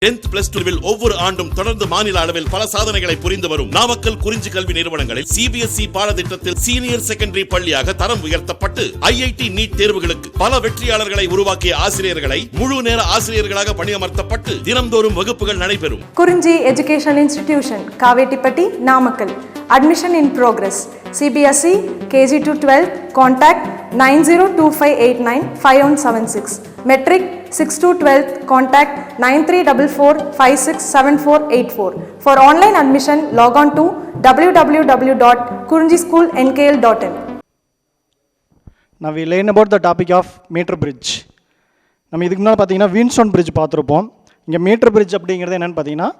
10th plus 2 will ஒவ்வொரு ஆண்டும் தொடர்ந்து மாநில அளவில் பல சாதனைகளை புரிந்து வரும் நாமக்கல் குறிஞ்சி கல்வி நிறுவனங்களில் சிபிஎஸ்இ பாடத்திட்டத்தில் சீனியர் செகண்டரி பள்ளியாக தரம் உயர்த்தப்பட்டு ஐஐடி நீட் தேர்வுகளுக்கு பல வெற்றியாளர்களை உருவாக்கிய ஆசிரியர்களை முழு நேர ஆசிரியர்களாக பணியமர்த்தப்பட்டு தினம்தோறும் வகுப்புகள் நடைபெறும். குறிஞ்சி educational institution, Kavettipatti, Namakkal. Admission in progress. CBSE KG to 12. Contact 9025895176. Metric 6 to 12. Contact 9344567484. For online admission, log on to www.kurinjischoolnkl.in. Now we learn about the topic of meter bridge. நம்ம இதுக்கு முன்னாடி பார்த்தீங்கன்னா வீன்ஸ்டோன் பிரிட்ஜ் பார்த்துருப்போம். இங்கே மீட்டர் பிரிட்ஜ் அப்படிங்கிறது என்னென்னு பார்த்தீங்கன்னா,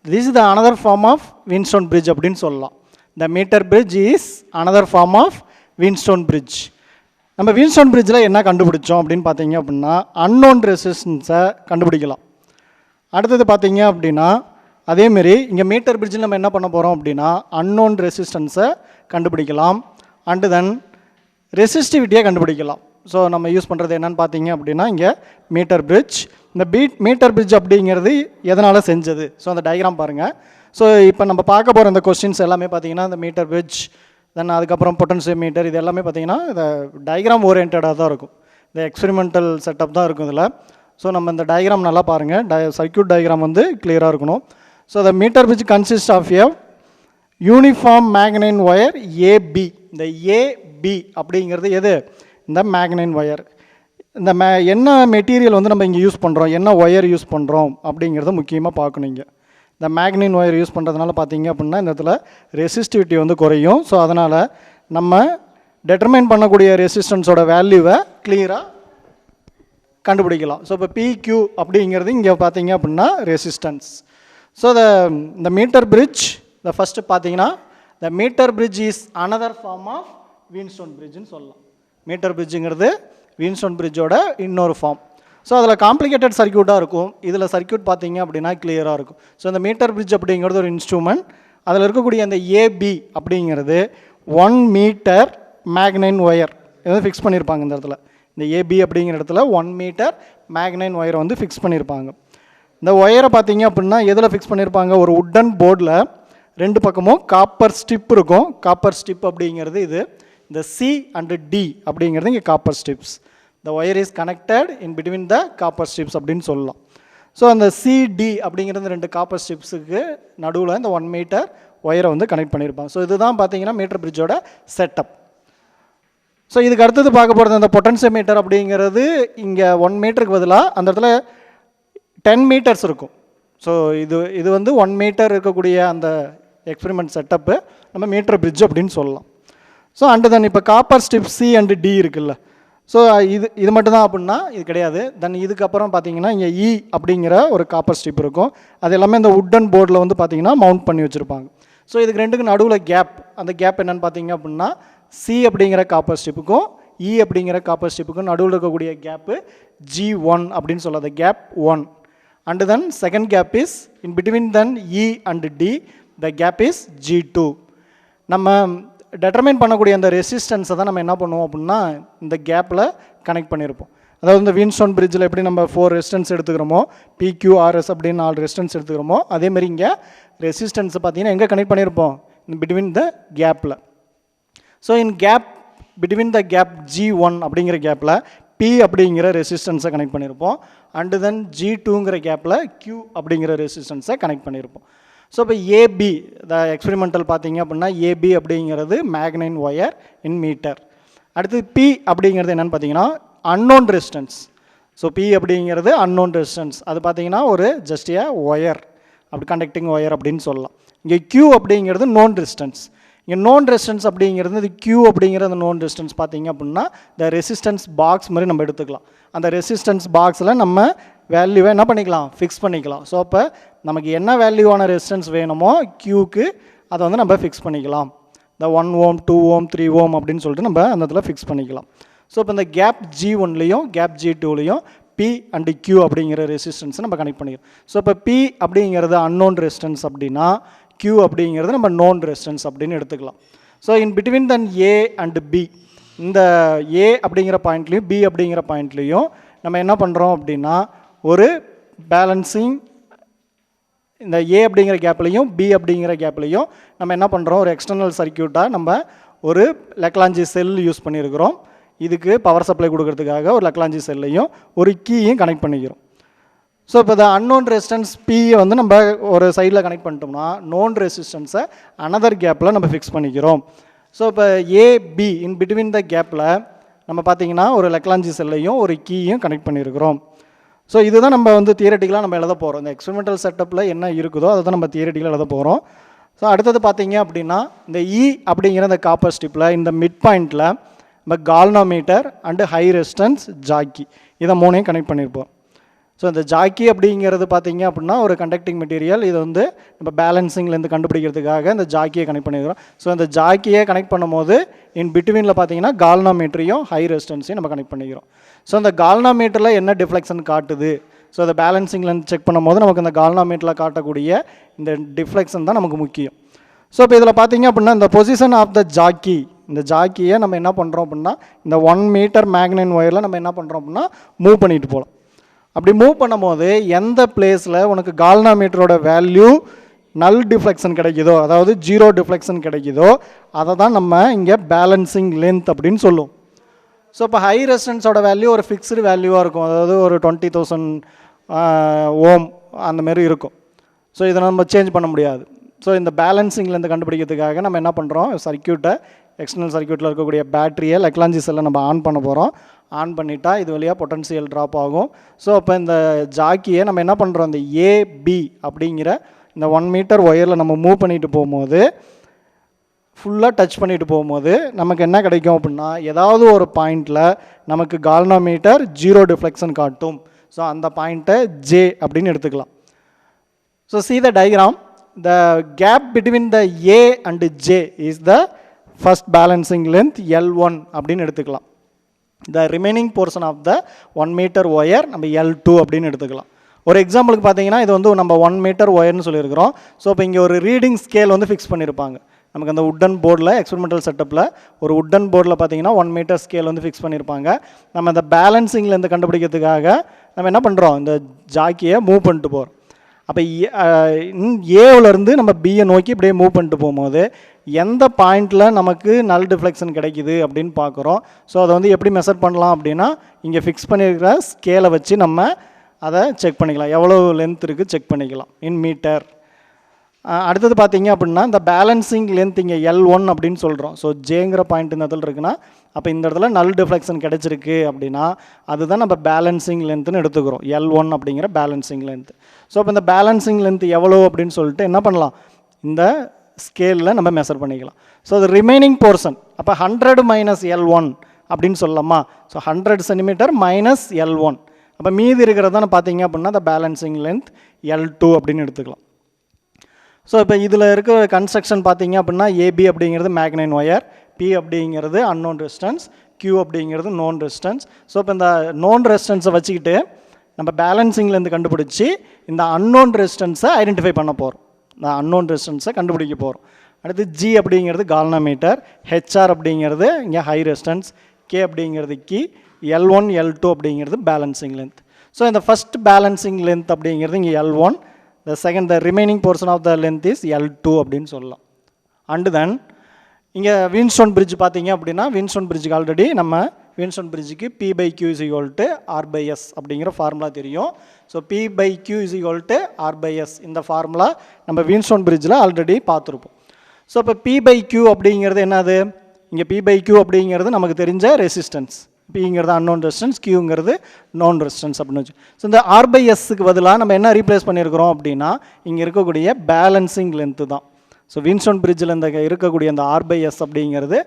this is the another form of Winstone bridge அப்படின்னு சொல்லலாம். The meter bridge is another form of Winstone bridge. நம்ம வீன்ஸ்டோன் பிரிட்ஜில் என்ன கண்டுபிடிச்சோம் அப்படின்னு பார்த்தீங்க அப்படின்னா, அன்னோன் ரெசிஸ்டன்ஸை கண்டுபிடிக்கலாம். அடுத்தது பார்த்தீங்க அப்படின்னா, அதேமாரி இங்கே மீட்டர் பிரிட்ஜில் நம்ம என்ன பண்ண போகிறோம் அப்படின்னா, அன்னோன் ரெசிஸ்டன்ஸை கண்டுபிடிக்கலாம். அண்டு தென் ரெசிஸ்டிவிட்டியை கண்டுபிடிக்கலாம். ஸோ நம்ம யூஸ் பண்ணுறது என்னென்னு பார்த்தீங்க அப்படின்னா, இங்கே மீட்டர் பிரிட்ஜ். இந்த மீட்டர் பிரிட்ஜ் அப்படிங்கிறது எதனால் செஞ்சது? ஸோ அந்த டயக்ராம் பாருங்கள். ஸோ இப்போ நம்ம பார்க்க போகிற இந்த கொஸ்டின்ஸ் எல்லாமே பார்த்தீங்கன்னா, இந்த மீட்டர் பிரிட்ஜ், தென் அதுக்கப்புறம் பொட்டன்சியோமீட்டர், இது எல்லாமே பார்த்தீங்கன்னா இந்த டயக்ராம் ஓரியன்டாக தான் இருக்கும். இந்த எக்ஸ்பெரிமெண்டல் செட்டப் தான் இருக்கும் இதில். ஸோ நம்ம இந்த டயக்ராம் நல்லா பாருங்கள். சர்க்யூட் டயக்ராம் வந்து கிளியராக இருக்கணும். So the meter bridge consist of a uniform manganin wire AB. இந்த ஏபி அப்படிங்கிறது எது? இந்த மேக்னைன் ஒயர். இந்த என்ன மெட்டீரியல் வந்து நம்ம இங்கே யூஸ் பண்ணுறோம், என்ன ஒயர் யூஸ் பண்ணுறோம் அப்படிங்கிறத முக்கியமாக பார்க்கணும். இங்கே இந்த மேக்னைன் ஒயர் யூஸ் பண்ணுறதுனால பார்த்தீங்க அப்படின்னா இந்த இடத்துல ரெசிஸ்டிவிட்டி வந்து குறையும். ஸோ அதனால் நம்ம டெட்டர்மைன் பண்ணக்கூடிய ரெசிஸ்டன்ஸோட வேல்யூவை கிளியராக கண்டுபிடிக்கலாம். ஸோ இப்போ பிக்யூ அப்படிங்கிறது இங்கே பார்த்தீங்க அப்படின்னா ரெசிஸ்டன்ஸ். ஸோ இந்த மீட்டர் பிரிட்ஜ் இந்த ஃபஸ்ட்டு பார்த்தீங்கன்னா, the meter bridge is another form of Wheatstone பிரிட்ஜுன்னு சொல்லலாம். மீட்டர் பிரிட்ஜுங்கிறது வீன்ஸ்டோன் பிரிட்ஜோட இன்னொரு ஃபார்ம். ஸோ அதில் காம்ப்ளிகேட்டட் சர்க்யூட்டாக இருக்கும். இதில் சர்க்யூட் பார்த்தீங்க அப்படின்னா கிளியராக இருக்கும். ஸோ இந்த மீட்டர் பிரிட்ஜ் அப்படிங்கிறது ஒரு இன்ஸ்ட்ருமெண்ட். அதில் இருக்கக்கூடிய அந்த ஏபி அப்படிங்கிறது 1 மீட்டர் மேக்னைன் ஒயர் வந்து ஃபிக்ஸ் பண்ணியிருப்பாங்க. இந்த இடத்துல இந்த ஏபி அப்படிங்கிற இடத்துல 1 மீட்டர் மேக்னைன் ஒயரை வந்து ஃபிக்ஸ் பண்ணியிருப்பாங்க. இந்த ஒயரை பார்த்தீங்க அப்படின்னா எதில் ஃபிக்ஸ் பண்ணியிருப்பாங்க? ஒரு உட்டன் போர்டில் 2 பக்கமும் காப்பர் ஸ்டிப் இருக்கும். காப்பர் ஸ்டிப் அப்படிங்கிறது இது. இந்த சி அண்டு டி அப்படிங்கிறது இங்கே copper strips. The wire is connected in between the copper strips அப்படின்னு சொல்லலாம். ஸோ அந்த சிடி அப்படிங்கிறது 2 காப்பர் ஸ்ட்ரிப்ஸுக்கு நடுவில் இந்த 1 மீட்டர் ஒயரை வந்து கனெக்ட் பண்ணியிருப்பாங்க. ஸோ இதுதான் பார்த்தீங்கன்னா மீட்டர் பிரிட்ஜோட செட்டப். ஸோ இதுக்கு அடுத்தது பார்க்க போகிறது அந்த பொட்டன்சியோமீட்டர் அப்படிங்கிறது இங்கே 1 மீட்டருக்கு பதிலாக அந்த இடத்துல 10 மீட்டர்ஸ் இருக்கும். ஸோ இது வந்து 1 மீட்டர் இருக்கக்கூடிய அந்த எக்ஸ்பெரிமெண்ட் செட்டப்பு நம்ம மீட்டர் பிரிட்ஜ் அப்படின்னு சொல்லலாம். ஸோ அண்டு தென் இப்போ copper strip C and D இருக்குல்ல. ஸோ இது மட்டும்தான் அப்படின்னா இது கிடையாது. தென் இதுக்கப்புறம் பார்த்தீங்கன்னா இங்கே இ அப்படிங்கிற ஒரு காப்பர் ஸ்ட்ரிப் இருக்கும். அது எல்லாமே இந்த உட்டன் போர்டில் வந்து பார்த்தீங்கன்னா மவுண்ட் பண்ணி வச்சுருப்பாங்க. ஸோ இதுக்கு ரெண்டுக்கு நடுவில் கேப், அந்த கேப் என்னென்னு பார்த்தீங்க அப்படின்னா சி அப்படிங்கிற காப்பர் ஸ்ட்ரிப்புக்கும் இ அப்படிங்கிற காப்பர் ஸ்ட்ரிப்புக்கும் நடுவில் இருக்கக்கூடிய கேப்பு G1 அப்படின்னு சொல்லாத gap 1. And then second gap is in between then E and D, the gap is G2. நம்ம டெட்டர்மைன் பண்ணக்கூடிய அந்த ரெசிஸ்டன்ஸை தான் நம்ம என்ன பண்ணுவோம் அப்படின்னா இந்த கேப்பில் கனெக்ட் பண்ணியிருப்போம். அதாவது இந்த வீன்ஸ்டோன் பிரிட்ஜில் எப்படி நம்ம 4 ரெசிஸ்டன்ஸ் எடுத்துக்கிறோமோ, பிக்யூஆர்எஸ் அப்படின்னு 4 ரெசிஸ்டன்ஸ் எடுத்துக்கிறோமோ, அதேமாதிரி இங்கே ரெசிஸ்டன்ஸை பார்த்தீங்கன்னா எங்கே கனெக்ட் பண்ணியிருப்போம்? இன் பிட்வீன் த கேப்பில். So in gap between the gap G1 அப்படிங்கிற கேப்பில் பி அப்படிங்கிற ரெசிஸ்டன்ஸை கனெக்ட் பண்ணியிருப்போம். அண்டு தென் G2ங்கிற கேப்பில் Q அப்படிங்கிற ரெசிஸ்டன்ஸை கனெக்ட் பண்ணியிருப்போம். ஸோ இப்போ ஏபி த எக்ஸ்பெரிமெண்டல் பார்த்தீங்க அப்படின்னா ஏபி அப்படிங்கிறது மேக்னைன் ஒயர் இன் மீட்டர். அடுத்து பி அப்படிங்கிறது என்னென்னு பார்த்தீங்கன்னா அன்னோன் ரெசிஸ்டன்ஸ். ஸோ பி அப்படிங்கிறது அன்னோன் ரெசிஸ்டன்ஸ். அது பார்த்தீங்கன்னா ஒரு ஜஸ்ட் ஏ ஒயர், அப்படி கண்டக்டிங் ஒயர் அப்படின்னு சொல்லலாம். இங்கே Q அப்படிங்கிறது நோன் ரெசிஸ்டன்ஸ். இங்கே நோன் ரெசிஸ்டன்ஸ் அப்படிங்கிறது இது Q அப்படிங்கிற அந்த நோன் ரெசிஸ்டன்ஸ் பார்த்தீங்க அப்படின்னா இந்த ரெசிஸ்டன்ஸ் பாக்ஸ் மாதிரி நம்ம எடுத்துக்கலாம். அந்த ரெசிஸ்டன்ஸ் பாக்ஸில் நம்ம வேல்யூவை என்ன பண்ணிக்கலாம்? ஃபிக்ஸ் பண்ணிக்கலாம். ஸோ அப்போ நமக்கு என்ன வேல்யூவான ரெசிஸ்டன்ஸ் வேணுமோ Qக்கு அதை வந்து நம்ம ஃபிக்ஸ் பண்ணிக்கலாம். இந்த 1 ohm 2 ohm 3 ohm அப்படின்னு சொல்லிட்டு நம்ம அந்த இடத்துல ஃபிக்ஸ் பண்ணிக்கலாம். ஸோ இப்போ இந்த கேப் G1லையும் கேப் G2லையும் P அண்டு Q அப்படிங்கிற ரெசிஸ்டன்ஸை நம்ம கனெக்ட் பண்ணிக்கலாம். ஸோ இப்போ P அப்படிங்கிறது அன்னோன் ரெசிஸ்டன்ஸ் அப்படின்னா Q அப்படிங்கிறது நம்ம நோன் ரெசிஸ்டன்ஸ் அப்படின்னு எடுத்துக்கலாம். So in between the A and B, இந்த A அப்படிங்கிற பாயிண்ட்லேயும் B அப்படிங்கிற பாயிண்ட்லேயும் நம்ம என்ன பண்ணுறோம் அப்படின்னா ஒரு பேலன்சிங் இந்த ஏ அப்படிங்கிற கேப்லையும் பி அப்படிங்கிற கேப்லையும் நம்ம என்ன பண்ணுறோம், ஒரு எக்ஸ்டர்னல் சர்க்கியூட்டாக நம்ம ஒரு லெக்லாஞ்சி செல் யூஸ் பண்ணியிருக்கிறோம். இதுக்கு பவர் சப்ளை கொடுக்கறதுக்காக ஒரு லெக்லாஞ்சி செல்லையும் ஒரு கீயும் கனெக்ட் பண்ணிக்கிறோம். ஸோ இப்போ இந்த அன்னோன் ரெசிஸ்டன்ஸ் பியை வந்து நம்ம ஒரு சைடில் கனெக்ட் பண்ணிட்டோம்னா நோன் ரெசிஸ்டன்ஸை அனதர் கேப்பில் நம்ம ஃபிக்ஸ் பண்ணிக்கிறோம். ஸோ இப்போ ஏபி இன் பிட்வீன் த கேப்பில் நம்ம பார்த்தீங்கன்னா ஒரு லெக்லாஞ்சி செல்லையும் ஒரு கீயும் கனெக்ட் பண்ணியிருக்கிறோம். ஸோ இதுதான் நம்ம வந்து தியரட்டிக்கலாக நம்ம எழுத போகிறோம். இந்த எக்ஸ்பெரிமெண்டல் செட்டப்பில் என்ன இருக்குதோ அதை தான் நம்ம தியரட்டிக்கலாக எழுத போகிறோம். ஸோ அடுத்தது பார்த்தீங்க அப்படின்னா இந்த இ அப்படிங்கிற இந்த காப்பர் ஸ்டிப்பில் இந்த மிட் பாயிண்டில் நம்ம கால்னோமீட்டர் அண்டு ஹை ரெசிஸ்டன்ஸ் ஜாக்கி இதை மூணையும் கனெக்ட் பண்ணியிருப்போம். ஸோ இந்த ஜாக்கி அப்படிங்கிறது பார்த்தீங்க அப்படின்னா ஒரு கண்டக்டிங் மெட்டீரியல். இது வந்து நம்ம பேலன்சிங்லேருந்து கண்டுபிடிக்கிறதுக்காக இந்த ஜாக்கியை கனெக்ட் பண்ணியிருக்கிறோம். ஸோ இந்த ஜாக்கியை கனெக்ட் பண்ணும்போது இன் பிட்வீனில் பார்த்தீங்கன்னா கால்னோமீட்டரையும் ஹை ரெசிஸ்டன்ஸையும் நம்ம கனெக்ட் பண்ணிக்கிறோம். ஸோ இந்த கால்னோமீட்டரில் என்ன டிஃப்ளெக்ஷன் காட்டுது, ஸோ இந்த பேலன்சிங்லேருந்து செக் பண்ணும்போது நமக்கு இந்த கால்னோமீட்டரில் காட்டக்கூடிய இந்த டிஃப்ளெக்ஷன் தான் நமக்கு முக்கியம். ஸோ இப்போ இதில் பார்த்தீங்க அப்படின்னா இந்த பொசிஷன் ஆஃப் த ஜாக்கி, இந்த ஜாக்கியை நம்ம என்ன பண்ணுறோம் அப்படின்னா இந்த 1 மீட்டர் மேக்னெட் ஒயரில் நம்ம என்ன பண்ணுறோம் அப்படின்னா மூவ் பண்ணிட்டு போகலாம். அப்படி மூவ் பண்ணும்போது எந்த பிளேஸில் உனக்கு கால்னோமீட்டரோட வேல்யூ நல் டிஃப்ளெக்ஷன் கிடைக்குதோ, அதாவது 0 டிஃப்ளெக்ஷன் கிடைக்குதோ, அதை தான் நம்ம இங்கே பேலன்சிங் லென்த் அப்படின்னு சொல்லுவோம். ஸோ இப்போ ஹை ரெசிஸ்டன்ஸோட வேல்யூ ஒரு ஃபிக்ஸ்டு வேல்யூவாக இருக்கும், அதாவது ஒரு 20,000 ஓம் அந்த மாதிரி இருக்கும். ஸோ இதை நம்ம சேஞ்ச் பண்ண முடியாது. ஸோ இந்த பேலன்சிங்லேருந்து கண்டுபிடிக்கிறதுக்காக நம்ம என்ன பண்ணுறோம், சர்க்கியூட்டை எக்ஸ்டர்னல் சர்க்கியூட்டில் இருக்கக்கூடிய பேட்டரியை லெக்லாஞ்சி செல்லை நம்ம ஆன் பண்ண போகிறோம். ஆன் பண்ணிட்டா இது வழியாக பொட்டன்ஷியல் ட்ராப் ஆகும். ஸோ அப்போ இந்த ஜாக்கியை நம்ம என்ன பண்ணுறோம், இந்த ஏபி அப்படிங்கிற இந்த 1 மீட்டர் ஒயரில் நம்ம மூவ் பண்ணிட்டு போகும்போது ஃபுல்லாக டச் பண்ணிட்டு போகும்போது நமக்கு என்ன கிடைக்கும் அப்படின்னா ஏதாவது ஒரு பாயிண்டில் நமக்கு கால்னோமீட்டர் 0 டிஃப்ளெக்ஷன் காட்டும். ஸோ அந்த பாயிண்ட்டை ஜே அப்படின்னு எடுத்துக்கலாம். So see the diagram, the gap between the A and J is the first balancing length L1 அப்படின்னு எடுத்துக்கலாம். The remaining portion of the 1 meter wire நம்ம L2 அப்படின்னு எடுத்துக்கலாம். ஒரு எக்ஸாம்பிளுக்கு பார்த்தீங்கன்னா இது வந்து நம்ம 1 மீட்டர் ஒயர்னு சொல்லியிருக்கிறோம். ஸோ இப்போ இங்கே ஒரு ரீடிங் ஸ்கேல் வந்து ஃபிக்ஸ் பண்ணியிருப்பாங்க. நமக்கு அந்த உட்டன் போர்டில் எக்ஸ்பெரிமெண்டல் செட்டப்பில் ஒரு உட்டன் போர்டில் பார்த்தீங்கன்னா 1 மீட்டர் ஸ்கேல் வந்து ஃபிக்ஸ் பண்ணியிருப்பாங்க. நம்ம இந்த பேலன்சிங்லேருந்து கண்டுபிடிக்கிறதுக்காக நம்ம என்ன பண்ணுறோம், இந்த ஜாக்கியை மூவ் பண்ணிட்டு போகிறோம். அப்போ ஏவிலேருந்து நம்ம பியை நோக்கி இப்படியே மூவ் பண்ணிட்டு போகும்போது எந்த பாயிண்டில் நமக்கு நல் டிஃப்ளெக்ஷன் கிடைக்குது அப்படின்னு பார்க்குறோம். ஸோ அதை வந்து எப்படி மெஷர் பண்ணலாம் அப்படின்னா இங்கே ஃபிக்ஸ் பண்ணியிருக்கிற ஸ்கேலை வச்சு நம்ம அதை செக் பண்ணிக்கலாம், எவ்வளோ லென்த் இருக்குது செக் பண்ணிக்கலாம் இன் மீட்டர். அடுத்தது பார்த்தீங்க அப்படின்னா இந்த பேலன்சிங் லென்த் இங்கே L1 அப்படின்னு சொல்கிறோம். ஸோ ஜேங்கிற பாயிண்ட் இந்த இடத்துல இருக்குன்னா அப்போ இந்த இடத்துல நல் டிஃப்ளெக்ஷன் கிடச்சிருக்கு அப்படின்னா அதுதான் நம்ம பேலன்சிங் லென்த்னு எடுத்துக்கிறோம், L1 அப்படிங்கிற பேலன்சிங் லென்த். ஸோ இப்போ இந்த பேலன்சிங் லென்த் எவ்வளோ அப்படின்னு சொல்லிட்டு என்ன பண்ணலாம், இந்த ஸ்கேலில் நம்ம மெஷர் பண்ணிக்கலாம். ஸோ அது ரிமைனிங் போர்ஷன் அப்போ 100 மைனஸ் L1 அப்படின்னு சொல்லலாமா. ஸோ 100 சென்டிமீட்டர் மைனஸ் L1, அப்போ மீதி இருக்கிறதான பார்த்தீங்க அப்படின்னா இந்த பேலன்சிங் லென்த் L2 அப்படின்னு எடுத்துக்கலாம். ஸோ இப்போ இதில் இருக்கிற கன்ஸ்ட்ரக்ஷன் பார்த்தீங்க அப்படின்னா ஏபி அப்படிங்கிறது மேக்னைன் ஒயர், பி அப்படிங்கிறது அன்னோன் ரெசிஸ்டன்ஸ், கியூ அப்படிங்கிறது நோன் ரெசிஸ்டன்ஸ். ஸோ இப்போ இந்த நோன் ரெசிஸ்டன்ஸை வச்சுக்கிட்டு நம்ம பேலன்சிங்லேருந்து கண்டுபிடிச்சி இந்த அன்னோன் ரெசிஸ்டன்ஸை ஐடென்டிஃபை பண்ண போகிறோம், இந்த அன்னோன் ரெசிஸ்டன்ஸை கண்டுபிடிக்க போகிறோம். அடுத்து ஜி அப்படிங்கிறது கால்னோமீட்டர், ஹெச்ஆர் அப்படிங்கிறது இங்கே ஹை ரெசிஸ்டன்ஸ், கே அப்படிங்கிறது கீ, L1 L2 அப்படிங்கிறது பேலன்சிங் லென்த். ஸோ இந்த ஃபஸ்ட் பேலன்சிங் லென்த் அப்படிங்கிறது இங்கே L1, the remaining portion of the length is L2 அப்படின்னு சொல்லலாம். அண்டு தென் இங்கே வின்ஸ்டோன் பிரிட்ஜ் பார்த்தீங்க அப்படின்னா வின்ஸ்டோன் பிரிட்ஜுக்கு ஆல்ரெடி நம்ம வின்ஸ்டோன் பிரிட்ஜுக்கு P/Q = R/S அப்படிங்கிற ஃபார்முலா தெரியும். ஸோ P/Q = R/S இந்த ஃபார்முலா நம்ம வின்ஸ்டோன் பிரிட்ஜில் ஆல்ரெடி பார்த்துருப்போம். ஸோ இப்போ P/Q அப்படிங்கிறது என்னது, இங்கே P/Q அப்படிங்கிறது நமக்கு தெரிஞ்ச ரெசிஸ்டன்ஸ், பிங்கிறது அன்னோன் ரெசிஸ்டன்ஸ், கியூங்கிறது நோன் ரெசிஸ்டன்ஸ் அப்படின்னு வச்சு. ஸோ இந்த R/Sக்கு பதிலாக நம்ம என்ன ரீப்ளேஸ் பண்ணியிருக்கிறோம் அப்படின்னா இங்கே இருக்கக்கூடிய பேலன்சிங் லென்த்து தான். ஸோ வின்ஸ்டோன் பிரிட்ஜில் இந்த இருக்கக்கூடிய அந்த R/S அப்படிங்கிறது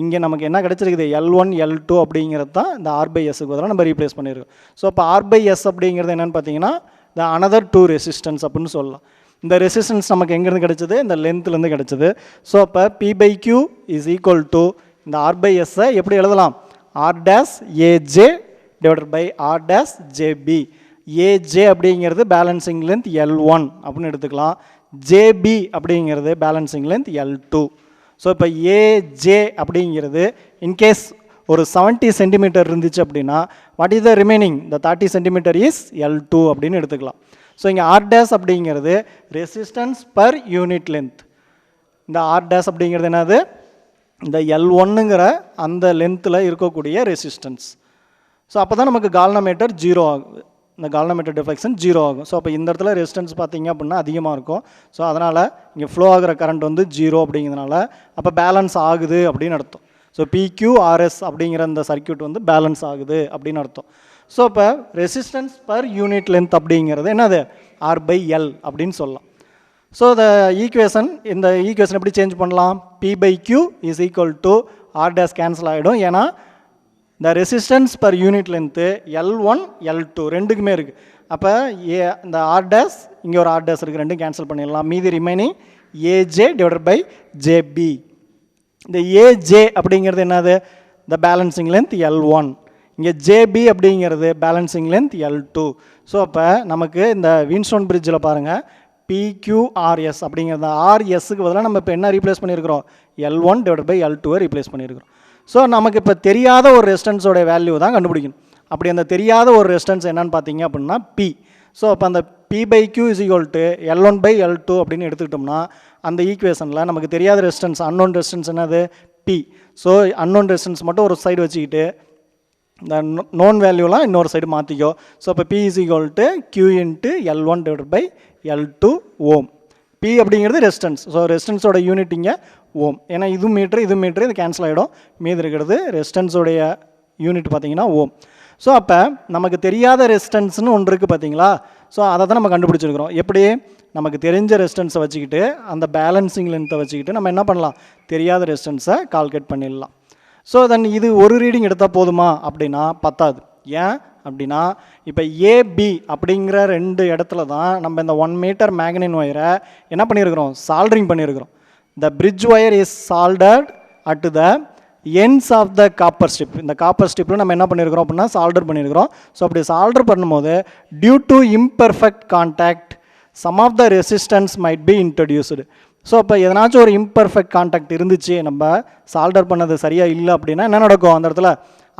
இங்கே நமக்கு என்ன கிடச்சிருக்குது, L1 L2 அப்படிங்கிறது தான் இந்த R/Sக்கு பதிலாக நம்ம ரீப்ளேஸ் பண்ணியிருக்கோம். ஸோ இப்போ R/S அப்படிங்கிறது என்னென்னு பார்த்தீங்கன்னா இந்த another 2 ரெசிஸ்டன்ஸ் அப்படின்னு சொல்லலாம். இந்த ரெசிஸ்டன்ஸ் நமக்கு எங்கேருந்து கிடச்சிது, இந்த லென்த்லேருந்து கிடச்சிது. ஸோ அப்போ P/Q = இந்த R/Sஐ எப்படி எழுதலாம், R'(AJ) / R'(JB). AJ அப்படிங்கிறது பேலன்சிங் லென்த் L1 அப்படின்னு எடுத்துக்கலாம், JB அப்படிங்கிறது பேலன்சிங் லென்த் L2. ஸோ இப்போ AJ அப்படிங்கிறது இன்கேஸ் ஒரு 70 சென்டிமீட்டர் இருந்துச்சு அப்படின்னா வாட் இஸ் த ரிமைனிங், இந்த 30 சென்டிமீட்டர் இஸ் L2 அப்படின்னு எடுத்துக்கலாம். ஸோ இங்கே ஆர் டேஸ் அப்படிங்கிறது ரெசிஸ்டன்ஸ் பர் யூனிட் லென்த். இந்த ஆர் டேஸ் அப்படிங்கிறது என்னது, இந்த L1ங்கிற அந்த லென்த்தில் இருக்கக்கூடிய ரெசிஸ்டன்ஸ். ஸோ அப்போ தான் நமக்கு கால்னோமீட்டர் 0 ஆகுது, இந்த கால்னோமீட்டர் டிஃப்ளெக்ஷன் 0 ஆகும். ஸோ அப்போ இந்த இடத்துல ரெசிஸ்டன்ஸ் பார்த்தீங்க அப்படின்னா அதிகமாக இருக்கும். ஸோ அதனால் இங்கே ஃப்ளோ ஆகிற கரண்ட் வந்து 0 அப்படிங்கிறதுனால அப்போ பேலன்ஸ் ஆகுது அப்படின்னு அர்த்தம். ஸோ PQRS அப்படிங்கிற இந்த சர்க்யூட் வந்து பேலன்ஸ் ஆகுது அப்படின்னு அர்த்தம். ஸோ இப்போ ரெசிஸ்டன்ஸ் பர் யூனிட் லென்த் அப்படிங்கிறது என்னது, R/L அப்படின்னு சொல்லலாம். ஸோ இந்த ஈக்குவேஷன் எப்படி சேஞ்ச் பண்ணலாம், P/Q is equal to R days cancel ஆகிடும். ஏன்னா இந்த resistance per unit length L1 L2 ரெண்டுக்குமே இருக்குது. அப்போ இந்த R டேஸ் இங்கே ஒரு R டேஸ் இருக்குது, ரெண்டும் கேன்சல் பண்ணிடலாம். மீதி remaining AJ divided by JB. இந்த AJ அப்படிங்கிறது என்னது, இந்த பேலன்சிங் லென்த் L1. இங்கே JB அப்படிங்கிறது பேலன்சிங் லென்த் L2. ஸோ அப்போ நமக்கு இந்த வின்ஸ்டோன் பிரிட்ஜில் பாருங்கள் PQRS அப்படிங்கிறது RSக்கு பதிலாக நம்ம இப்போ என்ன ரீப்ளேஸ் பண்ணியிருக்கிறோம், L1 divide by L2 replace பண்ணியிருக்கிறோம். ஸோ நமக்கு இப்போ தெரியாத ஒரு ரெசிஸ்டன்ஸோட வேல்யூ தான் கண்டுபிடிக்கணும். அப்படி அந்த தெரியாத ஒரு ரெசிஸ்டன்ஸ் என்னன்னு பார்த்தீங்க அப்படின்னா P. ஸோ அப்போ அந்த P/Q is equal to L1/L2 அப்படின்னு எடுத்துக்கிட்டோம்னா அந்த ஈக்குவேஷனில் நமக்கு தெரியாத ரெசிஸ்டன்ஸ் அன்னோன் ரெசிஸ்டன்ஸ் என்னது P. ஸோ அன்னோன் ரெசிஸ்டன்ஸ் மட்டும் ஒரு சைடு வச்சுக்கிட்டு இந்த நோன் வேல்யூலாம் இன்னொரு சைடு மாற்றிக்கோ. ஸோ இப்போ P is equal to Q into L1 divide by L2 ohm. P அப்படிங்கிறது ரெசிஸ்டன்ஸ். ஸோ ரெசிஸ்டன்ஸோட யூனிட் இங்கே ஓம். ஏன்னா இது மீட்ரு இது கேன்சல் ஆகிடும். மீது இருக்கிறது ரெசிஸ்டன்ஸோடைய யூனிட் பார்த்தீங்கன்னா ஓம். ஸோ அப்போ நமக்கு தெரியாத ரெசிஸ்டன்ஸ்னு ஒன்று இருக்குது பார்த்தீங்களா. ஸோ அதை தான் நம்ம கண்டுபிடிச்சிருக்கிறோம். எப்படி, நமக்கு தெரிஞ்ச ரெசிஸ்டன்ஸை வச்சுக்கிட்டு அந்த பேலன்சிங் லென்த்தை வச்சுக்கிட்டு நம்ம என்ன பண்ணலாம், தெரியாத ரெசிஸ்டன்ஸை கால்குலேட் பண்ணிடலாம். ஸோ தென் இது ஒரு ரீடிங் எடுத்தால் போதுமா அப்படின்னா பத்தாது. ஏன் அப்படின்னா இப்போ AB அப்படிங்கிற ரெண்டு இடத்துல தான் நம்ம இந்த 1 மீட்டர் மேக்னின் ஒயரை என்ன பண்ணியிருக்கிறோம், சால்டரிங் பண்ணியிருக்கிறோம். The bridge wire is soldered at the ends of the copper strip. இந்த காப்பர் ஸ்ட்ரிப்பில் நம்ம என்ன பண்ணியிருக்கிறோம் அப்படின்னா சால்டர் பண்ணியிருக்கிறோம். ஸோ அப்படி சால்டர் பண்ணும்போது due to imperfect contact some of the resistance might be introduced. So அப்போ எதனாச்சும் ஒரு இம்பர்ஃபெக்ட் கான்டாக்ட் இருந்துச்சு, நம்ம சால்டர் பண்ணது சரியாக இல்லை அப்படின்னா என்ன நடக்கும், அந்த இடத்துல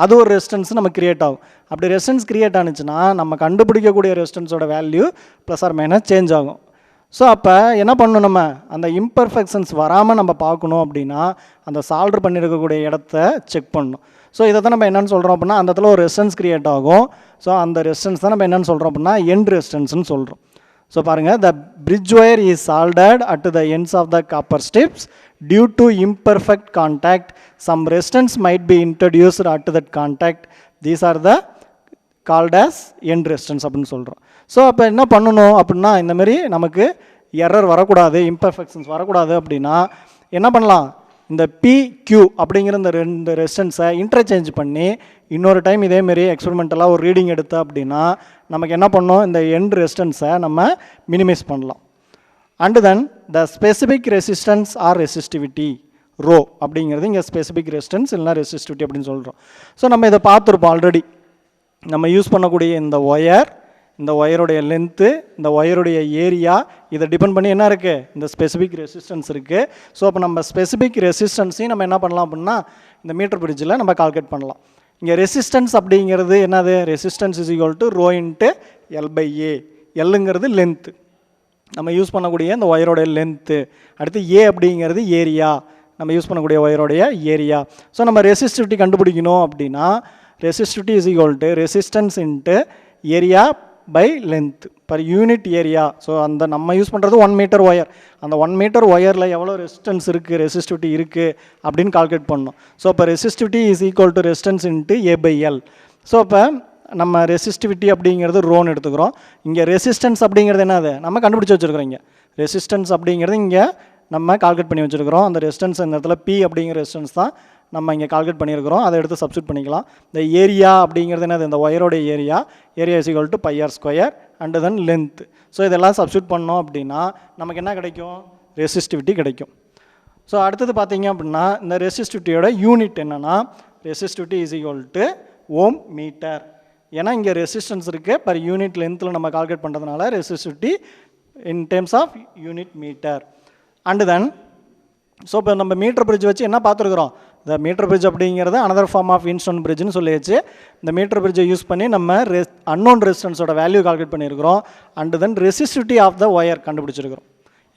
அது ஒரு ரெசிஸ்டன்ஸ் நம்ம கிரியேட் ஆகும். அப்படி ரெசிஸ்டன்ஸ் கிரியேட் ஆனிச்சுன்னா நம்ம கண்டுபிடிக்கக்கூடிய ரெசிஸ்டன்ஸோட value plus or minus change ஆகும். ஸோ அப்போ என்ன பண்ணணும், நம்ம அந்த இம்பர்ஃபெக்ஷன்ஸ் வராமல் நம்ம பார்க்கணும் அப்படின்னா அந்த சால்டர் பண்ணியிருக்கக்கூடிய இடத்த செக் பண்ணணும். ஸோ இதை தான் நம்ம என்னென்னு சொல்கிறோம் அப்படின்னா அந்த இடத்துல ஒரு ரெசிஸ்டன்ஸ் கிரியேட் ஆகும். ஸோ அந்த ரெசிஸ்டன்ஸ் தான் நம்ம என்னென்னு சொல்கிறோம் அப்படின்னா எண்ட் ரெசிஸ்டன்ஸ்னு சொல்கிறோம். ஸோ பாருங்கள், the bridge wire is soldered at the ends of the copper strips due to imperfect contact some resistance might be introduced at that contact. These are the called as end resistance அப்படின்னு சொல்கிறோம். So அப்போ என்ன பண்ணணும் அப்படின்னா இந்தமாரி நமக்கு error வரக்கூடாது, imperfections வரக்கூடாது அப்படின்னா என்ன பண்ணலாம், இந்த PQ அப்படிங்கிற இந்த ரெண்டு ரெசிஸ்டன்ஸை இன்டர்சேஞ்ச் பண்ணி இன்னொரு டைம் இதேமாரி எக்ஸ்பெரிமெண்டலாக ஒரு ரீடிங் எடுத்து அப்படின்னா நமக்கு என்ன பண்ணணும், இந்த எண்ட் ரெசிஸ்டன்ஸை நம்ம மினிமைஸ் பண்ணலாம். And then the specific resistance or resistivity rho அப்படிங்கிறது இங்கே ஸ்பெசிஃபிக் ரெசிஸ்டன்ஸ் இல்லைனா ரெசிஸ்டிவிட்டி அப்படின்னு சொல்கிறோம். ஸோ நம்ம இதை பார்த்துருப்போம் ஆல்ரெடி. நம்ம யூஸ் பண்ணக்கூடிய இந்த ஒயர், இந்த ஒயருடைய லென்த்து, இந்த ஒயருடைய ஏரியா, இதை டிபெண்ட் பண்ணி என்ன இருக்குது, இந்த ஸ்பெசிஃபிக் ரெசிஸ்டன்ஸ் இருக்குது. ஸோ அப்போ நம்ம ஸ்பெசிஃபிக் ரெசிஸ்டன்ஸையும் நம்ம என்ன பண்ணலாம் அப்படின்னா இந்த மீட்டர் பிரிட்ஜில் நம்ம கால்குலேட் பண்ணலாம். இங்கே ரெசிஸ்டன்ஸ் அப்படிங்கிறது என்னது, resistance is equal to rho into L/A. எல்லுங்கிறது லென்த்து, நம்ம யூஸ் பண்ணக்கூடிய இந்த ஒயரோடைய லென்த்து. அடுத்து A அப்படிங்கிறது ஏரியா, நம்ம யூஸ் பண்ணக்கூடிய ஒயரோடைய ஏரியா. ஸோ நம்ம ரெசிஸ்டிவிட்டி கண்டுபிடிக்கணும் அப்படின்னா resistivity is equal to resistance into area by length per unit area. So அந்த நம்ம யூஸ் பண்ணுறது 1 மீட்டர் ஒயர், அந்த 1 மீட்டர் ஒயரில் எவ்வளோ ரெசிஸ்டன்ஸ் இருக்குது, ரெசிஸ்டிவிட்டி இருக்குது அப்படின்னு கால்குலேட் பண்ணணும். ஸோ இப்போ resistivity is equal to resistance into A/L. So இப்போ நம்ம ரெசிஸ்டிவிட்டி அப்படிங்கிறது ரோன்னு எடுத்துக்கிறோம். இங்கே ரெசிஸ்டன்ஸ் அப்படிங்கிறது என்னது, நம்ம கண்டுபிடிச்சி வச்சுருக்கிறோம். இங்கே ரெசிஸ்டன்ஸ் அப்படிங்கிறது இங்கே நம்ம கால்குலேட் பண்ணி வச்சுருக்கிறோம். அந்த ரெசிஸ்டன்ஸ் இந்த இடத்துல P அப்படிங்கிற ரெசிஸ்டன்ஸ் தான் நம்ம இங்கே கால்குலேட் பண்ணியிருக்கிறோம். அதை எடுத்து சப்ஸ்டியூட் பண்ணிக்கலாம். இந்த ஏரியா அப்படிங்கிறது என்னது, இந்த ஒயரோடைய area is equal to πr² and then length. So இதெல்லாம் சப்ஸ்டியூட் பண்ணோம் அப்படின்னா நமக்கு என்ன கிடைக்கும், ரெசிஸ்டிவிட்டி கிடைக்கும். ஸோ அடுத்தது பார்த்தீங்க அப்படின்னா இந்த ரெசிஸ்டிவிட்டியோட யூனிட் என்னென்னா resistivity is equal to ohm metre. ஏன்னா இங்கே ரெசிஸ்டன்ஸ் இருக்குது, பர் யூனிட் லென்த்தில் நம்ம கால்குலேட் பண்ணுறதுனால resistivity in terms of unit meter. And then so இப்போ நம்ம மீட்டர் பிரிட்ஜ் வச்சு என்ன பார்த்துருக்குறோம், இந்த மீட்டர் பிரிட்ஜ் அப்படிங்கிறது அனதர் ஃபார்ம் ஆஃப் வீன்ஸ்டோன் பிரிட்ஜ்னு சொல்லியாச்சு. இந்த மீட்டர் பிரிட்ஜை யூஸ் பண்ணி நம்ம அன்னோன் ரெசிஸ்டன்ஸோட வேல்யூ கால்குலேட் பண்ணியிருக்கிறோம். And then resistivity of the wire கண்டுபிடிச்சிருக்கிறோம்.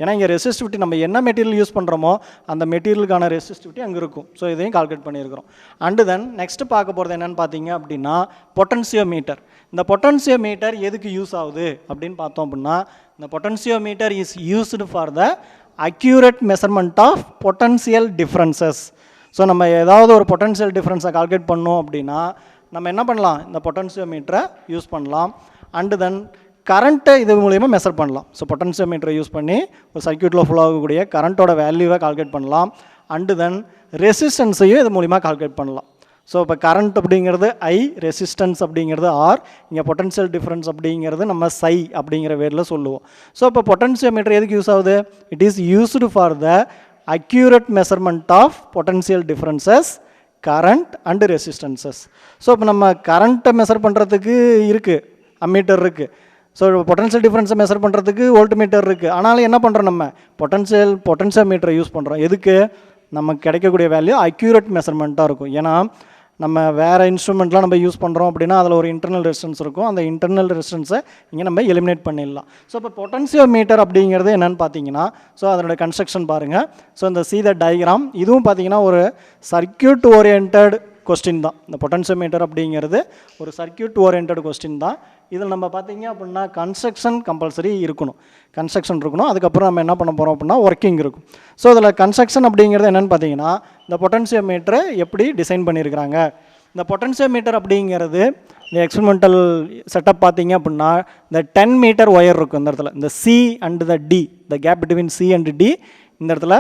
ஏன்னா இங்கே ரெசிஸ்டிவிட்டி நம்ம என்ன மெட்டீரியல் யூஸ் பண்ணுறோமோ அந்த மெட்டீரியலுக்கான ரெசிஸ்டிவிட்டி அங்கே இருக்கும். ஸோ இதையும் கால்குலேட் பண்ணியிருக்கிறோம். அண்டு தென் நெக்ஸ்ட்டு பார்க்க போகிறது என்னென்னு பார்த்தீங்க அப்படின்னா பொட்டன்சியோமீட்டர். இந்த பொட்டன்சியோமீட்டர் எதுக்கு யூஸ் ஆகுது அப்படின்னு பார்த்தோம் அப்படின்னா, இந்த potentiometer is used for the accurate measurement of potential differences. So நம்ம ஏதாவது ஒரு பொட்டன்சியல் டிஃப்ரென்ஸை கால்குலேட் பண்ணோம் அப்படின்னா நம்ம என்ன பண்ணலாம், இந்த பொட்டன்சியோமீட்டரை யூஸ் பண்ணலாம். அண்டு தென் கரண்ட்டை இது மூலிமா மெஷர் பண்ணலாம். ஸோ பொட்டன்சியோமீட்டரை யூஸ் பண்ணி ஒரு சர்க்யூட்டில் ஃபுல் ஆகக்கூடிய கரண்ட்டோட வேல்யூவை கால்குலேட் பண்ணலாம். அண்டு தென் ரெசிஸ்டன்ஸையும் இது மூலிமா கால்குலேட் பண்ணலாம். ஸோ இப்போ கரண்ட் அப்படிங்கிறது ஐ, ரெசிஸ்டன்ஸ் அப்படிங்கிறது ஆர், இங்கே பொட்டன்ஷியல் டிஃப்ரென்ஸ் அப்படிங்கிறது நம்ம சை அப்படிங்கிற வேர்டில் சொல்லுவோம். ஸோ இப்போ பொட்டன்சியோமீட்டர் எதுக்கு யூஸ் ஆகுது? It is used for the accurate measurement of potential differences, current and resistances. So இப்போ நம்ம கரண்ட்டை மெஷர் பண்ணுறதுக்கு இருக்குது, அம்மீட்டர் இருக்குது. ஸோ பொட்டன்ஷியல் டிஃப்ரென்ஸை மெஷர் பண்ணுறதுக்கு வோல்ட் மீட்டர் இருக்குது. ஆனாலும் என்ன பண்ணுறோம், நம்ம பொட்டன்சியோமீட்டரை யூஸ் பண்ணுறோம். எதுக்கு? நமக்கு கிடைக்கக்கூடிய வேல்யூ அக்யூரேட் மெஷர்மெண்ட்டாக இருக்கும். ஏன்னா நம்ம வேறு இன்ஸ்ட்ருமெண்ட்லாம் நம்ம யூஸ் பண்ணுறோம் அப்படின்னா அதில் ஒரு இன்டர்னல் ரெசிஸ்டன்ஸ் இருக்கும். அந்த இன்டர்னல் ரெசிஸ்டன்ஸை இங்கே நம்ம எலிமினேட் பண்ணிடலாம். ஸோ இப்போ பொட்டன்சியோமீட்டர் அப்படிங்கிறது என்னென்னு பார்த்தீங்கன்னா, ஸோ அதனுடைய கன்ஸ்ட்ரக்ஷன் பாருங்கள். ஸோ இந்த சி த டயக்ராம், இதுவும் பார்த்தீங்கன்னா ஒரு சர்க்யூட் ஓரியன்ட் கொஸ்டின் தான். இந்த பொட்டன்சியோமீட்டர் அப்படிங்கிறது ஒரு சர்க்யூட் ஓரியன்ட் கொஸ்டின் தான். இதில் நம்ம பார்த்தீங்க அப்படின்னா கன்ஸ்ட்ரக்ஷன் கம்பல்சரி இருக்கணும். கன்ஸ்ட்ரக்ஷன் இருக்கணும். அதுக்கப்புறம் நம்ம என்ன பண்ண போகிறோம் அப்படின்னா ஒர்க்கிங் இருக்கும். ஸோ இதில் கன்ஸ்ட்ரக்ஷன் அப்படிங்கிறது என்னென்னு பார்த்தீங்கன்னா, இந்த பொட்டன்சியோமீட்டரை எப்படி டிசைன் பண்ணியிருக்கிறாங்க. இந்த பொட்டன்சியோமீட்டர் அப்படிங்கிறது இந்த எக்ஸ்பெரிமெண்டல் செட்டப் பார்த்தீங்க அப்படின்னா இந்த 10 மீட்டர் ஒயர் இருக்கும். இந்த இடத்துல இந்த C and the D, the gap between C and D, இந்த இடத்துல